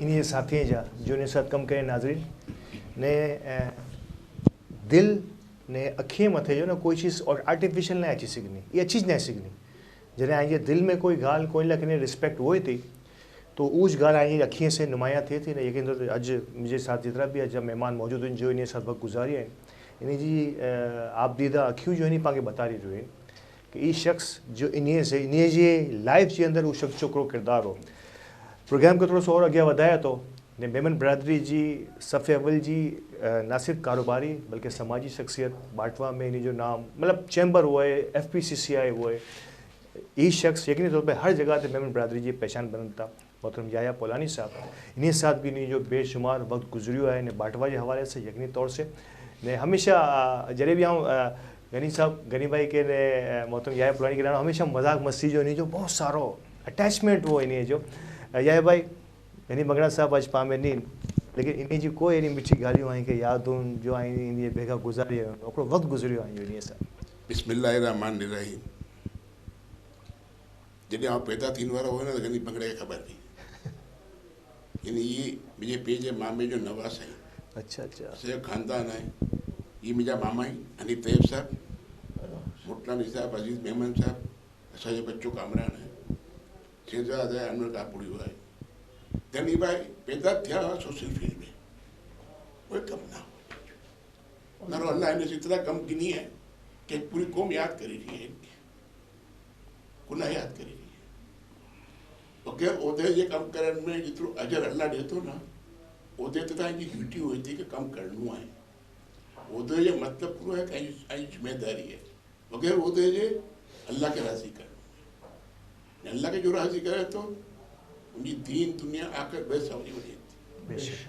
इन्हीं साथी जा जो ने साथ कम करें नाजरीन ने दिल ने अखियां मथे जो ना कोई चीज़ और आर्टिफिशियल नहीं अच्छी सीखनी ये चीज़ नहीं सीखनी जॾहिं आइए दिल में कोई ॻाल्हि कोई लखने रिस्पेक्ट हुए थी तो उस ॻाल्हि आई अखियों से नुमाया थिए थी ना यकीन तो अॼु मुंहिंजे साथ जेतिरा बि अॼु महिमान मौजूदु आहिनि जो इन साथ वक़्तु गुज़ारी आहिनि इन जी आबदीदा अखियूं जो इन पाण खे बता रहियूं आहिनि कि ई शख़्स जो इन जे लाइफ जे अंदरि उहो शख़्स जो हिकिड़ो किरदारु हो प्रोग्राम खे थोरो सो और अॻियां वधाए थो ने मेमन बिरादरी जी सफ़े अव्वल जी न सिर्फ़ु कारोबारी बल्कि समाजी शख़्सियत बाटवा में इन जो नाम मतिलबु चैम्बर हुआ है FPCCI हुआ है ये शख़्स यकीनी तौर पर हर जगह ते मेमन बिरादरी जी पहचान बननि था मोहतरम याया पोलानी साहब इन साथ भी इन जो बेशुमार वक्त गुजरियो है ने बाटवा के हवाले से यकीनी तौर से ने हमेशा जॾहिं भी आऊं गनी साहब गनी भाई के ने मोहतरम याया पोलानी के हमेशा मजाक मस्ती जो इन जो बहुत सारो अटैचमेंट वो इन जो याया भाई यानी मंगड़ा साहब अज पामे नी लेकिन इन जी कोई अड़ी मिठी ॻाल्हियूं आहिनि की यादूं जो आहिनि इन भेगा गुज़ारी हिकिड़ो वक़्तु गुज़रियो आहे इन सां। बिस्मिल्लाहिर्रहमानिर्रहीम। जॾहिं आउं पैदा थियण वारो हुयो न त गनी भंगड़े खे ख़बर हुई। यानी ये मुंहिंजे पीउ जे मामे जो नवास आहे। अच्छा अच्छा सॼो ख़ानदान आहे। ये मुंहिंजा मामा आहिनि हनीफ तैयब साहब, मुटलानी साहब, अज़ीज़ मेमन साहब, असांजो बच्चो कामरान आहे, शहजाद आहे, अनवर कापुड़ियो आहे। गनी भाई पैदा थिया सोशल फील्ड में, कोई कम ना हो। अल्लाह ने इतना कम गिनी है कि पूरी कौम याद करी रही है, इनकी कुल्ला याद करी रही है। ओके ओदे जे कम करण में जितरो अजर अल्लाह देतो ना, ओदे ते तव्हांजी ड्यूटी हुई थी कि कम करणो आहे। ओदे जो मतलब पूरो है कि जिम्मेदारी है। ओके ओदे जे अल्लाह के राज़ी करणो, अल्लाह के जो राज़ी करे तो उनकी दीन दुनिया आकर बे सवरी वही थी। बेशक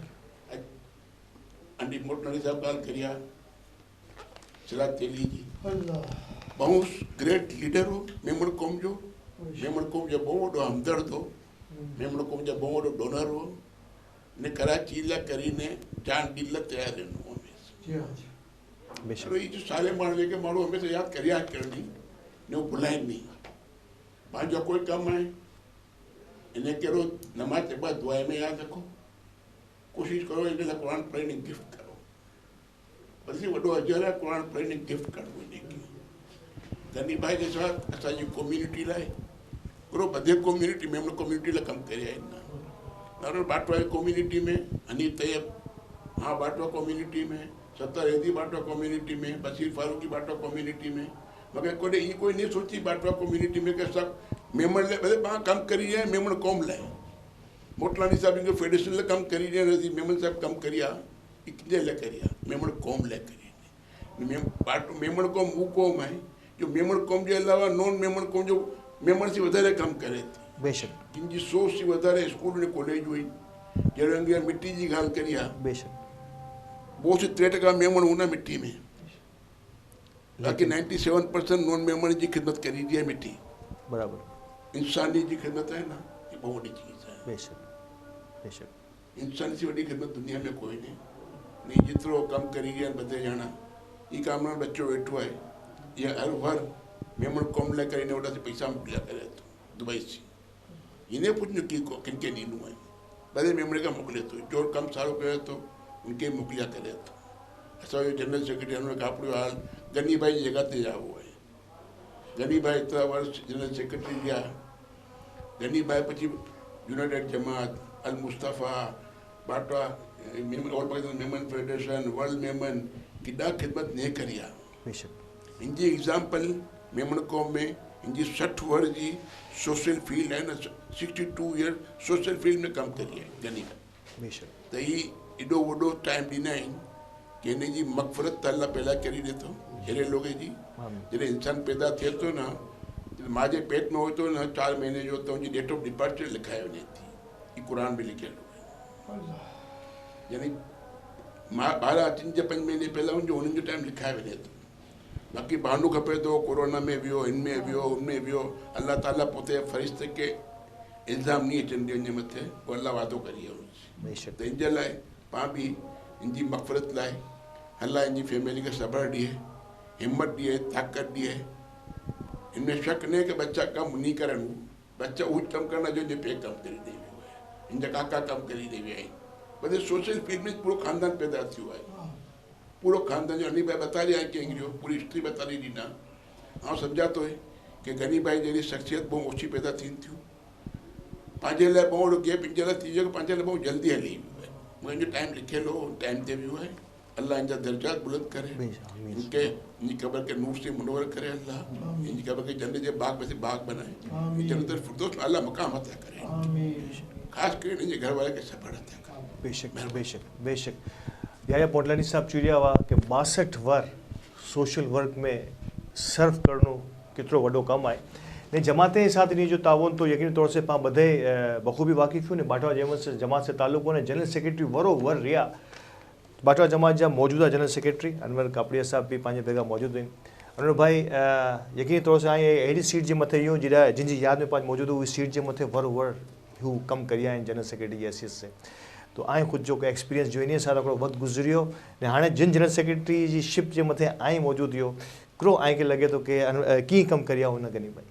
अंडी मोटनानी साहब ॻाल्हि करिया सिराज तेली जी, बहुत ग्रेट लीडर हो मेमण कौम जो। मेमण कौम जो बहुत वॾो हमदर्द हो, मेमण कौम जो बहुत वॾो डोनर हो। ने कराची लाइ करीने जान ॾींहुं लाइ तयारु रहंदो हमेशह। बेशक ये जो सारे माण्हू जेके माण्हू हमेशह यादि करिया करणी ने वो भुलाइनि नहीं। पंहिंजो कोई कमु आहे इन कहिड़ो नमाज़ जे बाद दुआ में यादि रखो, कोशिशि करो इन लाइ क़ुर पढ़णु गिफ्ट करो। बल्कि वॾो अजर आहे क़ुर पढ़णु गिफ्ट करणो इनखे। गनी भाई जे साथ असांजी कम्युनिटी लाइ पूरो बधे कम्युनिटी में कम्युनिटी लाइ कमु करे आहिनि। नारो बाटवा कम्युनिटी में हनीफ तैयब, हाँ बाटवा कम्युनिटी में, सत्तर हेदी बाटवा कम्युनिटी में, बशीर फारूकी बाटवा कम्युनिटी में। मगर कोई ये कोई नहीं सोची बाटवा कम्युनिटी में कि सब मेमण लाइ भले पाण कमु करी रहिया आहिनि मेमण कौम लाइ। मोटलानी साहब इनके फेडरेशन लाइ कमु करी रहिया आहिनि, मेमन साहब कमु करिया किंहिंजे लाइ करिया, मेमण कौम लाइ करिया। मेमण कौम हू कौम आहे जो मेमण कौम जे अलावा नॉन मेमण कौम जो मेमण से वधारे कमु करे थी। बेशक जिनजी सोच से वधारे स्कूल ने कॉलेज हुई। जहिड़ो अंगे मिट्टी जी ॻाल्हि करी आहे, बेशक 2-3% मेमण हुन मिट्टी में, बाक़ी 97% नॉन मेमण जी ख़िदमत करी रही है मिट्टी। बराबर इंसानी जी ख़िदमत है ना, ये बहुत वॾी चीज़ है। बेशक बेशक इंसान से वॾी ख़िदमत दुनिया में कोई नहीं जितरो कम करी रहिया आहिनि ॿधे ॼणा। ये कामरान बच्चो वेठो आहे, ये हर बार मेमण कौम लाइ करे वॾा पैसा मोकिलिया करे थो दुबई से। इन्हें कुछ न किनके ॾींदो आहे, ॿधे मेमण खां मोकिले थो, जो कमु सारो करे थो उनके मोकिलिया करे थो। असांजो जनरल सेक्रेटरी अनवर कापुड़ियो हाल गनी भाई जी जॻह ते जाओ है। गनी भाई एतिरा वर्ष जनरल सेक्रेटरी रहिया। गनी भाई પછી united Jamat, Al Mustafa, Batwa all Pakistan Memon federation, world Memon केॾा ख़िदमत ने करी आहे। बेशक इनजी एग्ज़ाम्पल मेमण कौम में इनजी 60 वर्ष जी सोशल फील्ड है न, 62 ईयर सोशल फील्ड में कमु करी आहे गनी भाई। बेशक त ही एॾो वॾो टाइम ॾींदा आहिनि कि हिन जी मग़फ़रत त अल्लाह पैदा करे ॾिए थो अहिड़े लोगे जी। जॾहिं इंसान पैदा थिए थो न, मां जे पेट में हुजे थो न 4 महीने जो, त उनजी डेट ऑफ डिपार्चर लिखाए वञे थी। ही क़ुर में लिखियल आहे। यानी मां 12 अचिन जे 5 महीने पहिला हुनजो हुननि जो टाइम लिखाए वञे थो। बाक़ी बहानो खपे थो कोरोना में वियो, हिन में वियो, हुन में वियो। अल्लाह ताला पोइ फ़रिश्ते के इल्ज़ाम नहीं अचनि ॾियनि जे मथे, पोइ अल्लाह वादो करी आहे। बेशक त इन जे लाइ पाण बि इनजी मग़फ़रत लाइ अल्लाह इनजी फैमिली खे सब्र ॾिए, हिम्मत ॾिए, ताक़त ॾिए। इनमें शक न कि बच्चा कमु नहीं करनि, बच्चा उहो कमु करना जो पे कमु करे ॾेई वियो आहे। इनजा काका कमु करे ॾेई विया आहिनि। वधे सोशल फील्ड में पूरो ख़ानदान पैदा थियो आहे। पूरो ख़ानदान जो हनी भाई बता रहिया आहिनि कंहिं जो पूरी हिस्ट्री बता रही ॾींदा। ऐं सम्झा थो कि गनी भाई जहिड़ी शख़्सियत बहुत ओછી पैदा थियनि थियूं। पंहिंजे लाइ बहुत वॾो गैप इन जे लाइ थी वियो कि पंहिंजे लाइ बहुत जल्दी हली वियो आहे। मुंहिंजो टाइम लिखियल हो, टाइम ते वियो आहे। अल्लाह इनजा दर्जात बुलंद करे, इनके इनकी कब्र के नूर से मुनव्वर करे। अल्लाह इनकी कब्र के जन्नत जे बाग में से बाग बनाए, जन्नत फिरदौस में अल्लाह मकाम अता करे। ख़ासि करे इनजे घर वारे खे सब्र अता करे। बेशक बेशक बेशक याया पोटलानी साहब चुरिया हुआ कि 62 वर सोशल वर्क में सर्व करणो केतिरो वॾो कमु आहे। ने जमातें साथ इन जो ताउन तो यकीनी तौर से पाण बधे बखूबी वाक़िफ़ हुई ने बाटवा जमात से ताल्लुक़ ने जनरल सेक्रेटरी वरोवर रहिया। बाटवा जमात जा मौजूदा जनरल सेक्रेटरी अनवर कापड़िया साहब भी पंहिंजे भेगा मौजूद आहिनि। अनवर भाई यकीनी तौर से अहिड़ी सीट जे मथे इहो जिन जी यादि में पाण मौजूद हुई सीट जे मथे वरोवर हू कम करिया आहिनि जनरल सेक्रेटरी जी हैसियत से तो आई ख़ुदि जो एक्सपीरियंस जो इन सां हिकिड़ो वक़्तु गुज़रियो ने हाणे जिन जनरल सेक्रेटरी जी शिप जे मथे आई मौजूदु हुयो हिकिड़ो आई खे लॻे थो की कीअं कमु करिया हुन गनी भाई।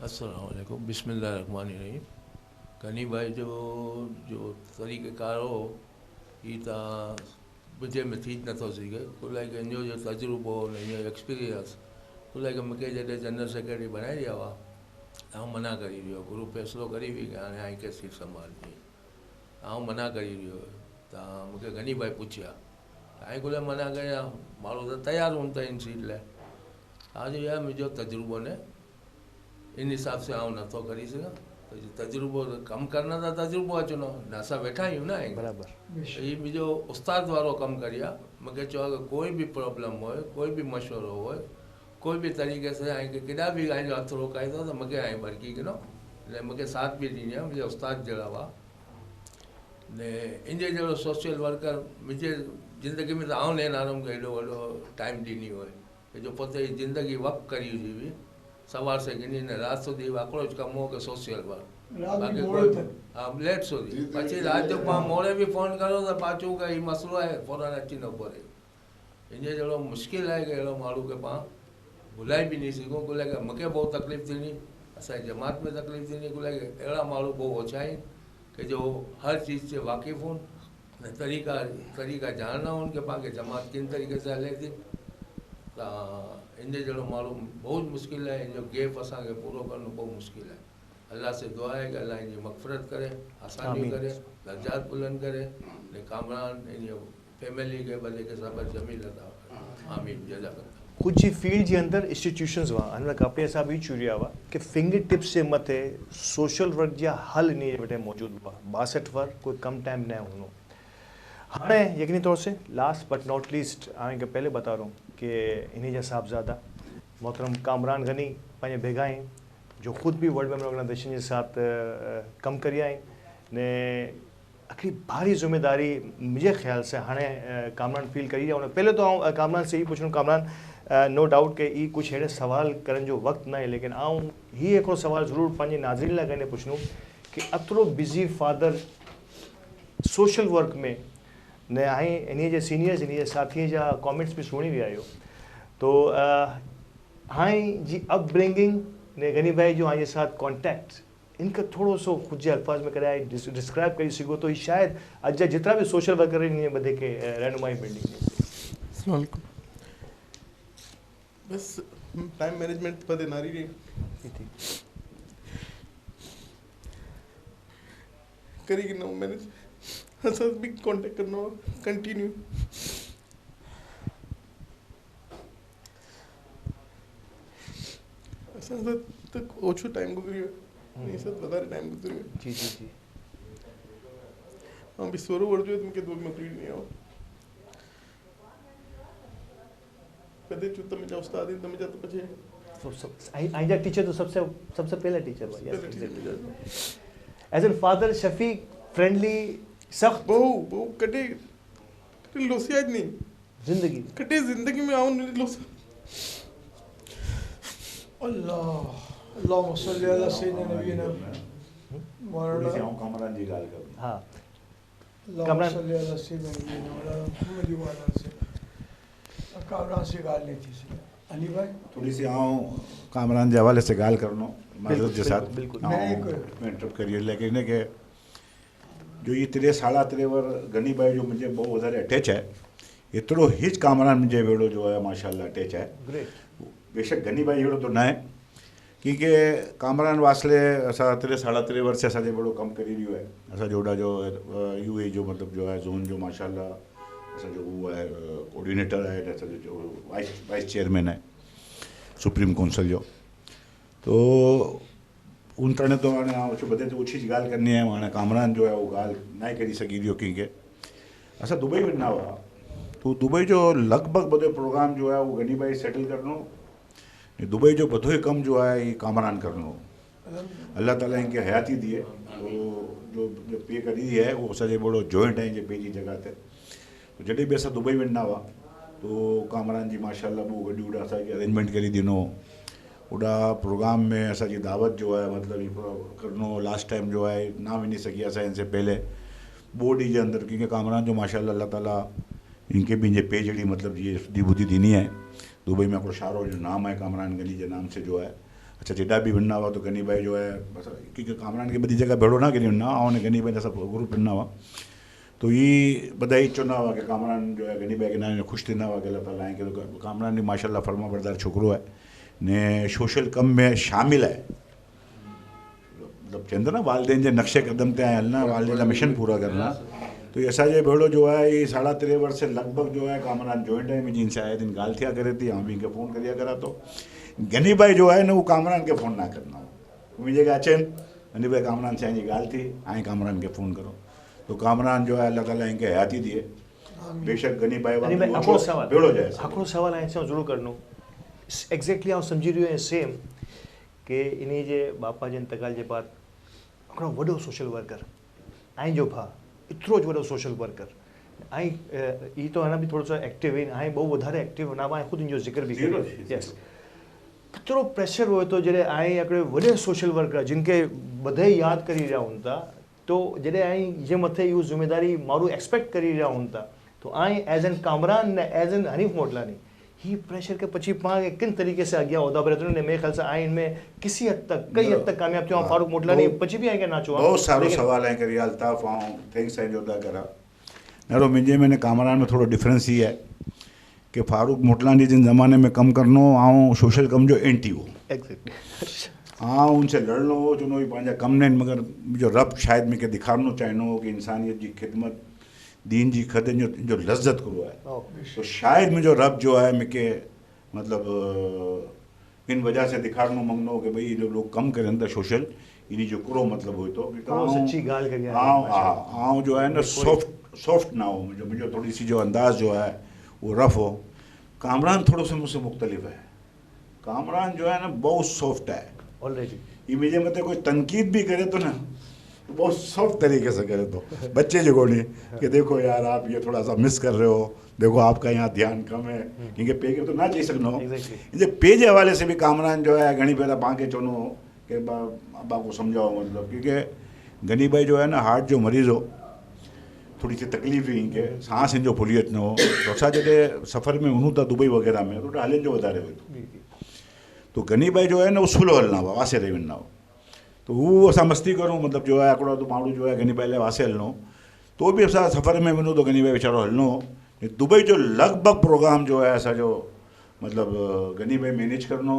अस्सलाम वालेकुम बिस्मिल्लाहिर्रहमानिर्रहीम। गनी भाई जो तरीक़ेकार हो ही तव्हां मुंहिंजे में थी नथो सघे कुल हिनजो जो तजुर्बो हिनजो एक्सपीरियंस कुल मूंखे जॾहिं जनरल सेक्रेटरी बनाए रहिया हुआ आउं मना करी वियो गुरु फ़ैसिलो करी हुई की हाणे आई खे सीट संभालणी आउं मना करी वियो त मूंखे गनी भाई पुछिया आई कुल मना कया माण्हू त तयारु हूंदा आहिनि सीट लाइ तव्हांजो इहा मुंहिंजो तजुर्बो न इन हिसाब से आउं नथो करी सघां तजुर्बो कमु करण त तजुर्बो अचणो न असां वेठा आहियूं न बराबरि हीउ मुंहिंजो उस्ताद वारो कमु करी आहे मूंखे चयो की कोई बि प्रॉब्लम हुए कोई बि मशवरो हुए कोई बि तरीक़े से आई खे केॾा बि जो हथु रोकाईंदो त मूंखे आई बरकी गिनो ने मूंखे साथ बि ॾींदी आहे मुंहिंजे उस्ताद जहिड़ा हुआ ने इन जहिड़ो सोशल वर्कर मुंहिंजे ज़िंदगी में त आउं न नारो मूंखे एॾो वॾो टाइम ॾिनी हुई जो पोइ जी ज़िंदगी वक़्तु करी हुई हुई सवार से गिनी ने राति સુધી આકડો જ કમો કે સોશિયલ વર્ક બાકી કોઈ હા લેટ સુધી પછી રાત જો મોડે બી ફોન કરો તો પાછું કે ઈ મસલો आहे ફોરન અચી ન પડે इन जहिड़ो मुश्किल आहे कि अहिड़ो माण्हू खे पाण भुलाए बि नहीं सघूं कुल के मूंखे बहुत तकलीफ़ थींदी असांजी जमात में तकलीफ़ थींदी कुल के अहिड़ा माण्हू बहुत ओछा आहिनि कि जो हर चीज़ से वाक़िफ़ हुअनि तरीक़ा ॼाणना हुअनि कि पाण खे जमात किन तरीक़े से हले थी त इन जहिड़ो माण्हू बहुत मुश्किल आहे इन जो गैप असांखे पूरो करणु बहुत मुश्किल आहे अल्लाह से दुआ है कि अल्लाह इनकी मग़फ़िरत करे आसानी करे दर्जात बुलंद करे ने कामरान इन फैमिली के बदले के सबर जमील अता आमीन जज़ाकल्लाह। कुछ जी फील्ड जे अंदरि इंस्टीट्यूशन्स हुआ अन कपिड़े सां बि चुरिया हुआ कि फिंगर टिप्स जे मथे सोशल वर्क जा हल इन वटि मौजूदु हुआ 62 वर्क कोई कम टाइम न हुओ हाँ यकीनी तौर से लास्ट बट नॉट लीस्ट आगे पहले बता रहा हूँ कि इन्हीं जा साहबजादा मोहतरम कामरान गनी पंहिंजे भेगा आहिनि जो ख़ुद भी वर्ल्ड मेमोरियल ऑर्गेनाइजेशन के साथ कम करिया आहिनि ने आखिरी भारी जिम्मेदारी मुझे ख्याल से हाँ कामरान फील करी रहा पहले तो आऊँ कामरान से ही पूछूँ कामरान नो डाउट कि ई कुछ अड़े सवाल करण जो वक्त न है लेकिन आऊँ ही एक सवाल ज़रूर पंहिंजे नाज़रीन लाइ कने पुछूँ कि अतरो बिज़ी फादर सोशल वर्क में ने आई इन जे सीनियर्स इन साथी जा कमेंट्स भी सुनी भी आयो तो हाँ जी अपब्रिंगिंग ने गनी भाई जो आए साथ कॉन्टैक्ट इनका थोड़ो सो खुद के अल्फाज में कराए डिस्क्राइब करी सको तो शायद अज जितना भी सोशल वर्कर इन बधे के रहनुमाई बिल्डिंग बस टाइम मैनेजमेंट पर नारी रे करी कि नो मैनेज असां भी कांटेक्ट करना कंटिन्यू असां तक ओछो टाइम गुजरियो नहीं सब વધારે टाइम गुजरियो जी जी जी हम भी सोरो वर्जो तुम के दो नौकरी नहीं आओ कदे चुत में जा उस्ताद इन तमे जा तो पछे आई जा टीचर तो सबसे पहला टीचर भाई as an father Shafiq friendly सख्त बहु कटे लोसी आज नहीं जिंदगी कटे जिंदगी में आऊं नहीं लोसा अल्लाह सल्ली अला सय्यिदना नबीना मौलाना से कामरान जी गाल कर हाँ अल्लाह सल्ली अला सय्यिदना नबीना मौलाना मुहम्मद वाला से कामरान से गाल नहीं थी सही अली भाई थोड़ी सी आऊँ कामरान जे हवाले से गाल करनो माजरत के साथ बिल्कुल मैं इंटरप्ट करिए लेकिन के जो ये 3.5 वर गनी भाई जो मुझे बहुत वधारे अटैच है एतरो हिच कामरान मुझे वेड़ो जो है माशाल्लाह अटैच है ग्रेट बेशक गनी भाई अड़ो तो न है क्योंकि कामरान वासले असा 3.5 वर्ष से असांजे बड़ो कम करी रहियो है असा जोड़ा जो यूए जो मतलब जो है जोन जो माशाल्लाह असा जो वो है कोऑर्डिनेटर है असा जो वाइस चेयरमैन है सुप्रीम काउंसिल जो तो उन तरह तो हाणे आउं बधे तो ओછી ॻाल्हि करनी है हाणे कामरान जो है वो ॻाल्हि न करी सघी रहियो कंहिंखे असां दुबई वञा हुआ तो दुबई जो लगभग बधो प्रोग्राम जो है वो गनी भाई सेटल करनो दुबई जो बधो ही कम जो है ये कामरान करनो अल्लाह ताला इनके हयाती दिए तो जो पे करी है वो सॼे बड़ो जॉइंट है पंहिंजी जगह ते तो जॾहिं बि असां दुबई वञा हुआ तो कामरान जी माशाल्लाह वो गॾु असांखे अरेंजमेंट करी ॾिनो उड़ा प्रोग्राम में असांजी दावत जो है मतलब ये करनो लास्ट टाइम जो है ना वञी सघी असां इनसे पहले 2 ॾींहं जे अंदरि क्योंकि कामरान जो माशाल्लाह अल्लाह ताला इनके भी इनजे पेज जहिड़ी मतिलबु ये सुधी ॿुधी ॾिनी आहे। दुबई में हिकिड़ो शारो जो नाम है कामरान गनी के नाम से जो है अच्छा जेॾा बि वञा हुआ तो गनी भाई जो है बस क्योंकि कामरान के बड़ी जगह भेड़ो ना करी वञा ऐं गनी भाई सब ग्रुप वञा हुआ तो ये बधाई चवंदा हुआ कि कामरान जो है गनी भाई के नाम ख़ुशि थींदा हुआ कि अल्लाह ताला आहे कि कामरान भी माशाल्लाह फरमा बरदार छोकिरो है ने सोशल कम में शामिल है मतलब चवंदा ना वालदेन जे नक्शे कदम ते हलना वालदेन का मिशन पूरा करना तो ये असांजे भेड़ो जो है ये 3.5 वर्ष से लगभग जो है कामरान जॉइंट है मुंहिंजी इनसे आए दिन ॻाल्हि थिया करे थी ऐं बि इनखे फ़ोन करिया करा तो गनी भाई जो है न वो कामरान के फ़ोन ना करना मुझे क्या अचन गनी भाई कामरान से जी ॻाल्हि थी ऐं कामरान के फ़ोन करो तो कामरान जो है अल्लाह ताला इनके हयाती दिए बेशक गनी भाई हिकिड़ो सवाल भेड़ो जाए हिकिड़ो सवाल आहे सां ज़रूरु करिणो एग्ज़ैक्टली आउं सम्झी रहियो आहियां सेम कि इन जे बापा जे इंतकाल जे बाद हिकिड़ो वॾो सोशल वर्कर ऐं जो भाउ एतिरो वॾो सोशल वर्कर ऐं ई तो अञा बि थोरो सो एक्टिव आहिनि ऐं बहु वधारे एक्टिव न हुआ ऐं ख़ुदि इनजो ज़िक्र बि कयो यस केतिरो प्रेशर हुए थो जॾहिं ऐं हिकिड़े वॾे सोशल वर्कर जिन खे ॿधे यादि करी रहिया हूं था तो जॾहिं ऐं जे मथे इहो ज़िम्मेदारी माण्हू एक्सपेक्ट करी रहिया हूं था तो ऐं एज़ एन कामरान न एज़ एन हनीफ़ मोटलानी ही प्रेशर के पछी पाण खे किन तरीक़े से अॻियां उहिदा पर ने मेरे ख्याल से आए इनमें किसी हद तक कई हद तक कामयाब थियो फारूक मोटलानी पछी भी आए ना चो बहुत सारो सवाल है करी अल्ताफ ऐं थैंक्स आहिनि जो अदा करा नरो मुंहिंजे में कामरान में थोड़ो डिफरेंस ही है कि फारूक मोटलानी जिन ज़माने में कम करनो ऐं सोशल कम जो एंटी हो हाँ उनसे लड़नो हो चुनो पंहिंजा कम न मगर मुझे रब शायद मूंखे ॾेखारणो चाहींदो हो कि इंसानियत की खिदमत दीन जी ख़दमत जो लज़्ज़त करो है तो शायद मुझो रब जो है मूंखे मतलब इन वजह से दिखाड़नो मंगनो कि भाई जो लोग कम करें था सोशल इन्हीं जो करो मतलब हुई तो सच्ची गाल करिए हाँ जो है ना सॉफ्ट ना हो मुझे थोड़ी सी जो अंदाज जो है वो रफ हो कामरान थोड़ो सा मुझसे मुख्तलिफ है कामरान जो है ना बहुत सॉफ्ट है ऑलरेडी ये मुझे मतलब कोई तनकीद भी करे तो ना बहुत सॉफ्ट तरीके से करे तो बच्चे जो नहीं कि देखो यार आप ये थोड़ा सा मिस कर रहे हो देखो आपका यहाँ ध्यान कम है क्योंकि पे के तो ना चई सघनो जे पे जे हवाले से भी कामरान जो है घणी भेरा पाण खे चवनो कि अब्बा को समझाओ मतलब क्योंकि गनी भाई जो है ना हार्ट जो मरीज़ हो थोड़ी सी तकलीफ़ हुई इनके सांस इनजो फुली अचनो हो तो असां जॾहिं सफ़र में वञूं था दुबई वग़ैरह में तो हलनि जो वधारे हुए तो गनी भाई जो है ना वो स्लो हलना हुआ वासे रही वञना हो तो वो असां मस्ती करूँ मतलब जो है हिकिड़ो तो माण्हू जो है गनी भाई लाइ वासे हलणो तो भी असां सफ़र में वञूं तो गनी भाई वीचारो हलणो दुबई जो लगभग प्रोग्राम जो है असांजो मतलब गनी भाई मैनेज करनो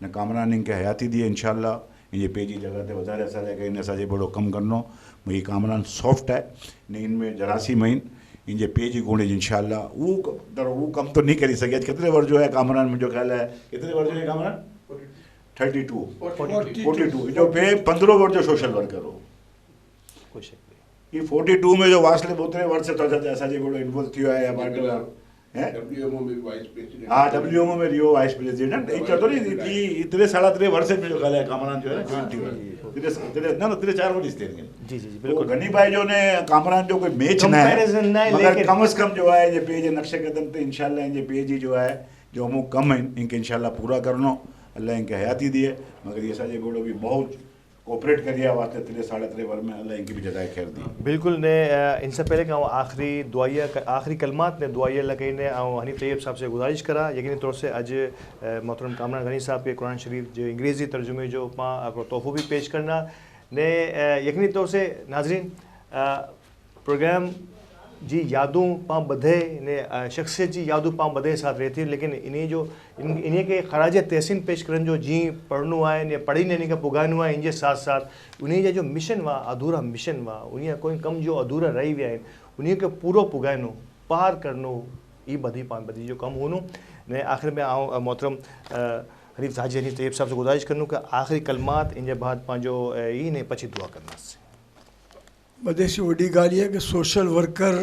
न कामरान इनके हयाती दिए इंशाल्लाह इनजे पे जी जगह ते वधारे असां लाइ इन असांजे बड़ो कमु करनो भई कामरान सॉफ्ट है न इनमें जरासीम आहिनि इनजे पे जी गुण इंशाल्लाह वो कम तो नहीं करी सघे केतिरे वर्ष जो है कामरान मुंहिंजो ख्याल है केतिरे वर्ष जो है कामरान 42 जो पे 15 वर्ष जो सोशल वर्कर हो ये 42 में जो वासले बोतरे वर्ष से तो असांजे बड़ो इन्वॉल्व थियो आहे या पार्टी WMO में वाइस प्रेसिडेंट हाँ WMO में रियो वाइस प्रेसिडेंट एक तो नहीं कि इतने 3.5 वर्ष में जो ख्याल है कामरान जो है जॉइन थियो है तेरे 4 वर्ष थे जी जी बिल्कुल गनी भाई जो ने कामरान जो कोई मैच ना है मगर कम से कम जो है ये पेज नक्शे कदम ते इंशाल्लाह ये पेज जो है जो हम कम है इनके इंशाल्लाह पूरा करनो अल्लाह इनके हयाती दिए मगर ये साजे बोलो भी बहुत कोऑपरेट करिया वास्ते 3.5 वर्ष में अल्लाह इनकी भी जजाय खैर दी बिल्कुल ने इनसे पहले का आखिरी दुआया आखिरी कलमात ने दुआया लगे ने हनीफ तैयब साहब से गुजारिश करा यकीनी तौर से अज मोहतरम कामरान गनी साहब के कुरान शरीफ जो अंग्रेज़ी तर्जुमे जो तोहफ़ो भी पेश करना ने यकीनी तौर से नाजरीन प्रोग्राम जी यादों पाँ बधे ने शख्सियत जी यादों पाँ बधे साथ रहती है लेकिन इन्हें जो इन्हें के खराज तहसीन पेश करन जो जी पढ़नो है ने पढ़ी ने इनके पुगानो है इनके साथ साथ उन्हें जो मिशन हुआ अधूरा मिशन हुआ उन्हें कोई कम जो अधूरा रही विया उन्हें के पूरो पुगानो पार करनो ये बधी पाँ बधी जो कम होनो ने आखिर में आओ मोहतरम हनीफ हाजी हनीफ तैयब साहब से गुजारिश करनू कि आखिरी कलमात इन बाद पंहिंजो ई ने पछी दुआ करना बदेसी वॾी ॻाल्हि इहा कि सोशल वर्कर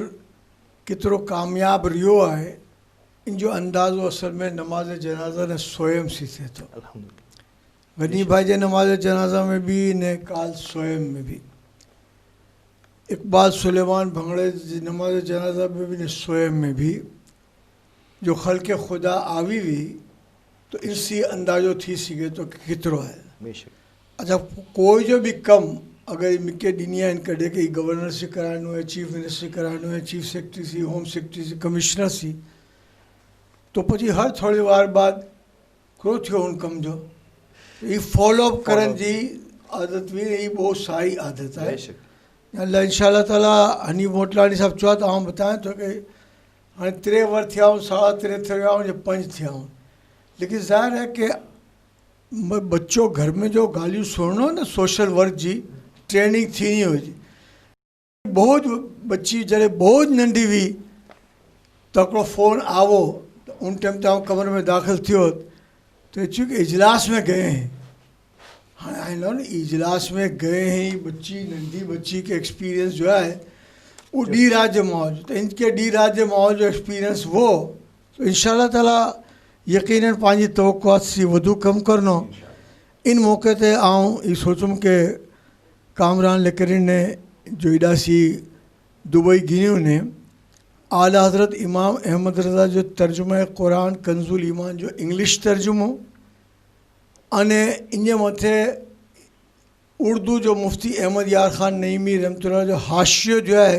केतिरो कामयाब रहियो आहे इन जो अंदाज़ो असल में नमाज़ जनाज़ा ने सोयम सी थिए थो गनी भाई जे नमाज़ जनाज़ा में भी ने काल सोयम में भी इकबाल सुलेमान भंगड़े जी नमाज जनाज़ा में भी ने सोयम में भी जो खल्क़ खुदा आवी हुई तो इनसे अंदाज़ो थी सघे थो कि केतिरो आहे। बेशक अच्छा, कोई जो भी कम अगर मूंखे ॾिनी आहे कॾहिं की गवर्नर से कराइणो है, चीफ मिनिस्टर से कराइणो है, चीफ सेक्रेटरी से, होम सेक्रेटरी से, कमिश्नर से, तो પછી हर थोड़ी वार बाद क्रो थियो उन कम जो ये फॉलोअप करण जी आदत भी ये बहुत सारी आदत है। बेशक अल्लाह इंशाल्लाह ताला हनी मोटलानी साहब चयो त आउं बतायां थो कि हाणे 3 वर थिया आहियूं, 3.5 थिया आहियूं या 5 थिया आहियूं, लेकिन ज़ाहिर है कि बच्चो घर में जो ॻाल्हियूं सुणनो न सोशल वर्क जी ट्रेनिंग थींदी हुई। बहुत बच्ची जॾहिं बहुत नंढी हुई त हिकिड़ो फ़ोन आवो त उन टाइम ते आउं कमरे में दाख़िल थियो तो चूंकि इजलास में गए हैं। हाँ आई नो न इजलास में गए हैं, बच्ची नंढी बच्ची के एक्सपीरियंस जो है वो डी राज्य माहौल, तो इनके डी राज्य माहौल जो एक्सपीरियंस वो तो इंशाल्लाह ताला यकीनन पंहिंजी तवक़ुआत से वधू कम करनो। इन मौके ते आऊं ये सोचुम कि कामरान लेकरिन ने जो इडासी दुबई गिनियो ने आला हज़रत इमाम अहमद रज़ा जो तर्जुमा कुरान कंजुल ईमान जो इंग्लिश तर्जुमो अने इन मथे उर्दू जो मुफ्ती अहमद यार ख़ान नईमी रहमतुल्लाह जो हाशियो जो है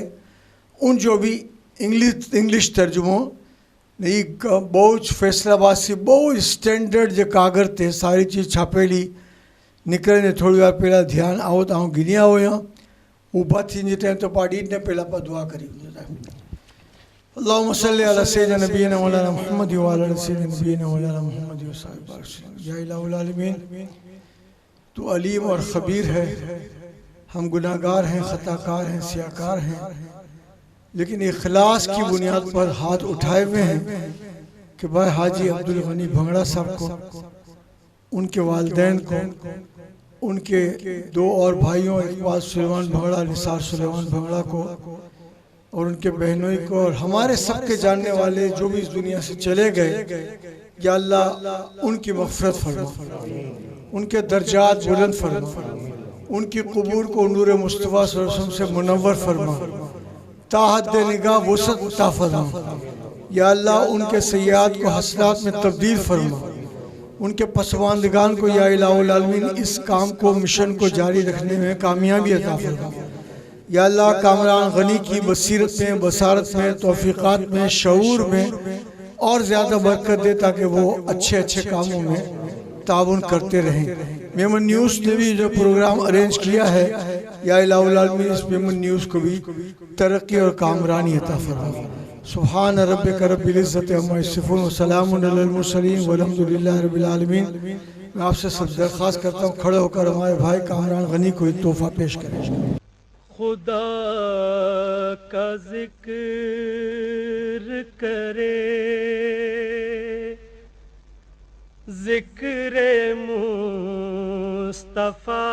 उन जो भी इंग्लिश तर्जुमो नहीं बहुत फैसलाबाद से बहुत स्टैंडर्ड जे कागर ते सारी चीज़ छापेली निकलने थोड़ी बार पहला ध्यान आओ तो आऊँ गिनिया हुआ ऊबा थी टाइम तो पाड़ी ने पहला पर दुआ करी अल्लाहुम्मा सल्लि अला सय्यिदिना नबीना मौलाना मुहम्मद व अला सय्यिदिना नबीना मौलाना मुहम्मद व सल्लल्लाहु या इलाहुल आलमीन। तू अलीम और ख़बीर है, हम गुनाहगार हैं, ख़ताकार हैं, सियाकार हैं, लेकिन इखलास की बुनियाद पर हाथ उठाए हुए हैं कि भाई हाजी अब्दुल गनी भंगड़ा साहब को, उनके वालिदैन को, उनके 2 और भाइयों इकबाल सुलेमान भंगड़ा, निसार सुलेमान भंगड़ा को और उनके बहनों को और हमारे सबके जानने वाले जो भी इस दुनिया से चले गए, या अल्लाह उनकी मग़फ़िरत फरमा, उनके दर्जात बुलंद फरमा, उनकी कबूर को नूर मुस्तफ़ा सल्लल्लाहु अलैहि वसल्लम से मुनव्वर फरमा, ताहद निगाह वसत अता फरमा। या अल्लाह उनके सय्यात को हसनात में तब्दील फरमा, उनके पसमानदगान को या इलाहुल आलमीन इस काम को मिशन को जारी रखने में कामयाबी अता फरमा। या अल्लाह कामरान गनी की बसीरत में, बसारत में, तौफीक़ात में, शऊर में और ज़्यादा बरकत दे ताकि वो अच्छे अच्छे कामों में ताउन करते रहें। मेमन न्यूज़ ने भी जो प्रोग्राम अरेंज किया है, या इलाहुल आलमीन इस मेमन न्यूज़ को भी तरक्की और कामरानी अता फरमा। सुभान रब्बिक रब्बिल इज़्ज़ति अम्मा यसिफून व सलामुन अलल मुरसलीन वल्हम्दुलिल्लाहि रब्बिल आलमीन। मैं आपसे सब दरख्वास्त करता हूँ खड़े होकर हमारे भाई कामरान गनी को एक तोहफा पेश करें। खुदा का जिक्र करे, जिक्र मुस्तफा